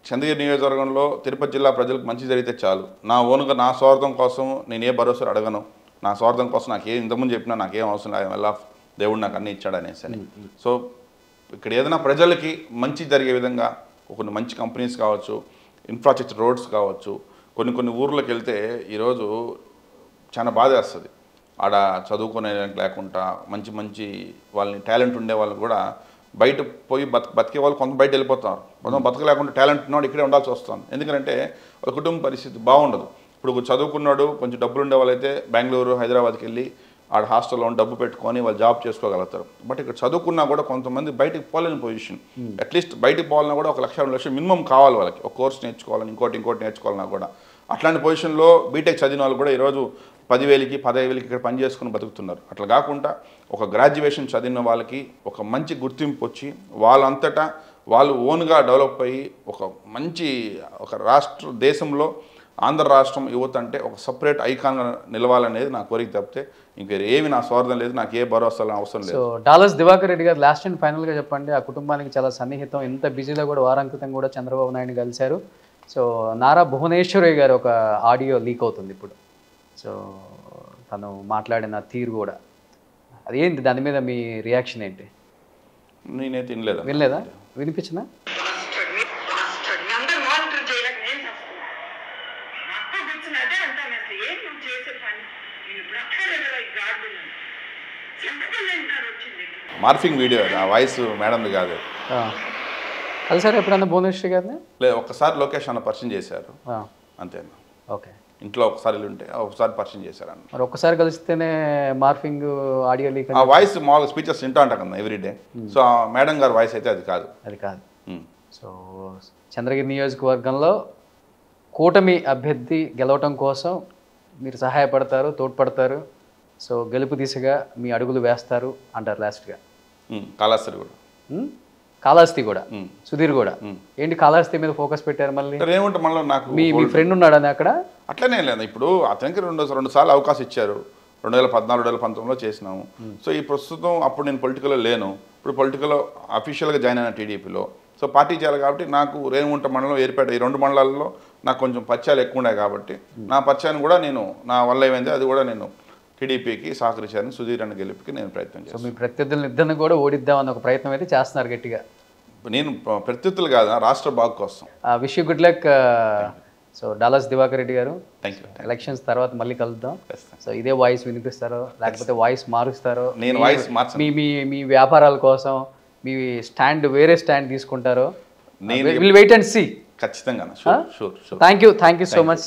చంద్రగిరి నియోజకవర్గంలో తిరుపతి జిల్లా ప్రజలకు మంచి జరిగితే చాలు. నా ఓనుగా నా స్వార్థం కోసం నేను ఏ భరోసా అడగను. నా స్వార్థం కోసం నాకేం ఇంతకుముందు చెప్పినా నాకేం అవసరం లేదు, వల్ల దేవుడు నాకు అన్ని ఇచ్చాడు అనేసి అని. సో ఇక్కడ ఏదైనా ప్రజలకి మంచి జరిగే విధంగా కొన్ని మంచి కంపెనీస్ కావచ్చు, ఇన్ఫ్రాస్ట్రక్చర్ రోడ్స్ కావచ్చు, కొన్ని ఊర్లోకి వెళ్తే ఈరోజు చాలా బాధ వేస్తుంది. ఆడ చదువుకునే లేకుండా మంచి వాళ్ళని టాలెంట్ ఉండే వాళ్ళు కూడా బయట పోయి బతికే వాళ్ళు కొంత బయట వెళ్ళిపోతారు. కొంత బతకలేకుండా టాలెంట్ ఉన్నాడు ఇక్కడే ఉండాల్సి వస్తుంది. ఎందుకంటే వాళ్ళ కుటుంబ పరిస్థితి బాగుండదు. ఇప్పుడు చదువుకున్నాడు కొంచెం డబ్బులు ఉండే వాళ్ళైతే బెంగళూరు హైదరాబాద్కి వెళ్ళి ఆడ హాస్టల్లో డబ్బు పెట్టుకొని వాళ్ళు జాబ్ చేసుకోగలుగుతారు. బట్ ఇక్కడ చదువుకున్నా కూడా కొంతమంది బయటికి పోలేని పొజిషన్. అట్లీస్ట్ బయటికి పోవాలన్నా కూడా 1 లక్ష 2 లక్షలు మినిమం కావాలి వాళ్ళకి. ఒక కోర్స్ నేర్చుకోవాలని ఇంకోటి నేర్చుకోవాలన్నా కూడా. అట్లాంటి పొజిషన్లో బీటెక్ చదివిన వాళ్ళు కూడా ఈరోజు 10,000కి 15,000కి ఇక్కడ పని చేసుకుని బతుకుతున్నారు. అట్లా కాకుండా ఒక గ్రాడ్యుయేషన్ చదివిన వాళ్ళకి ఒక మంచి గుర్తింపు వచ్చి వాళ్ళంతటా వాళ్ళు ఓన్గా డెవలప్ అయ్యి ఒక దేశంలో ఆంధ్ర రాష్ట్రం యువత అంటే ఒక సపరేట్ ఐకాన్గా నిలవాలనేది నా కోరిక తప్పితే ఇంకేమి నా స్వార్థం లేదు, నాకు ఏ భరోసా అవసరం లేదు. సో డాలస్ దివాకర్ రెడ్డి గారు లాస్ట్ అండ్ ఫైనల్గా చెప్పండి, ఆ కుటుంబానికి చాలా సన్నిహితం, ఎంత బిజీలో కూడా వారం క్రితం కూడా చంద్రబాబు నాయుడు కలిశారు. సో నారా భువనేశ్వరి గారు ఒక ఆడియో లీక్ అవుతుంది ఇప్పుడు. సో తను మాట్లాడిన తీరు కూడా అదేంటి, దాని మీద మీ రియాక్షన్ ఏంటి? నేనైతే వినలేదా? వినిపించినా? మార్ఫింగ్ వీడియో, ఆ వాయిస్ మేడంది కాదు. కలిసారు ఎప్పుడన్నా భువనేశ్వరి గారిని? లేదు, ఒక్కసారి లోకేష్ అన్న పరిచయం చేశారు అంతేనా. ఓకే, ఇంట్లో ఒకసారి ఉంటే ఒకసారి పరిచయం చేశారన్న. మరి ఒక్కసారి కలిస్తేనే మార్ఫింగ్ ఆడియో లీక్? ఆ వాయిస్ మామూలుగా స్పీచెస్ వింటా ఉంటా కదా ఎవ్రీడే. సో ఆ మేడం గారి వాయిస్ అయితే అది కాదు. సో చంద్రగిరి నియోజకవర్గంలో కూటమి అభ్యర్థి గెలవటం కోసం మీరు సహాయపడతారు, తోడ్పడతారు. సో గెలుపు దిశగా మీ అడుగులు వేస్తారు అంటారు లాస్ట్గా. కాళహస్తి కూడా, సుధీర్ కూడా. ఏంటి కాళహస్తి మీద ఫోకస్ పెట్టారు మళ్ళీ? ఏముంటే మళ్ళీ నాకు మీ ఫ్రెండ్ ఉన్నాడని అక్కడ? అట్లనే లేదు, ఇప్పుడు అతనికి రెండు సార్లు అవకాశం ఇచ్చారు. 2014, 2019లో చేసినాము. సో ఈ ప్రస్తుతం అప్పుడు నేను పొలిటికల్లో లేను, ఇప్పుడు పొలిటికల్లో అఫీషియల్గా జాయిన్ అయిన టీడీపీలో. సో పార్టీ చేయాలి కాబట్టి నాకు రేణుగుంట మండలం, ఏర్పేట, ఈ 2 మండలాల్లో నాకు కొంచెం పరిచయాలు ఎక్కువ ఉన్నాయి కాబట్టి నా పరిచయాన్ని కూడా నేను నా వల్ల ఏమైంది అది కూడా నేను టీడీపీకి సహకరించాలని సుధీర్ అన్న గెలుపుకి నేను ప్రయత్నం చేస్తాను. మీ ప్రత్యర్థులను ఇద్దరిని కూడా ఓడిద్దామన్న ఒక ప్రయత్నం అయితే చేస్తున్నారు గట్టిగా. నేను ప్రత్యర్థులు కాదు, రాష్ట్ర బాగు కోసం. Wish you good luck. So Dallas Diwakar Reddy గారు, థ్యాంక్ యూ. ఎలక్షన్స్ తర్వాత మళ్ళీ కలుద్దాం. సో ఇదే వాయిస్ వినిపిస్తారో లేకపోతే వాయిస్ మారుస్తారో, నేను వాయిస్ మార్చను. మీ వ్యాపారాల కోసం మీ స్టాండ్ వేరే స్టాండ్ తీసుకుంటారో, విల్ వెయిట్ అండ్ సీ. ఖచ్చితంగా. Thank you so much.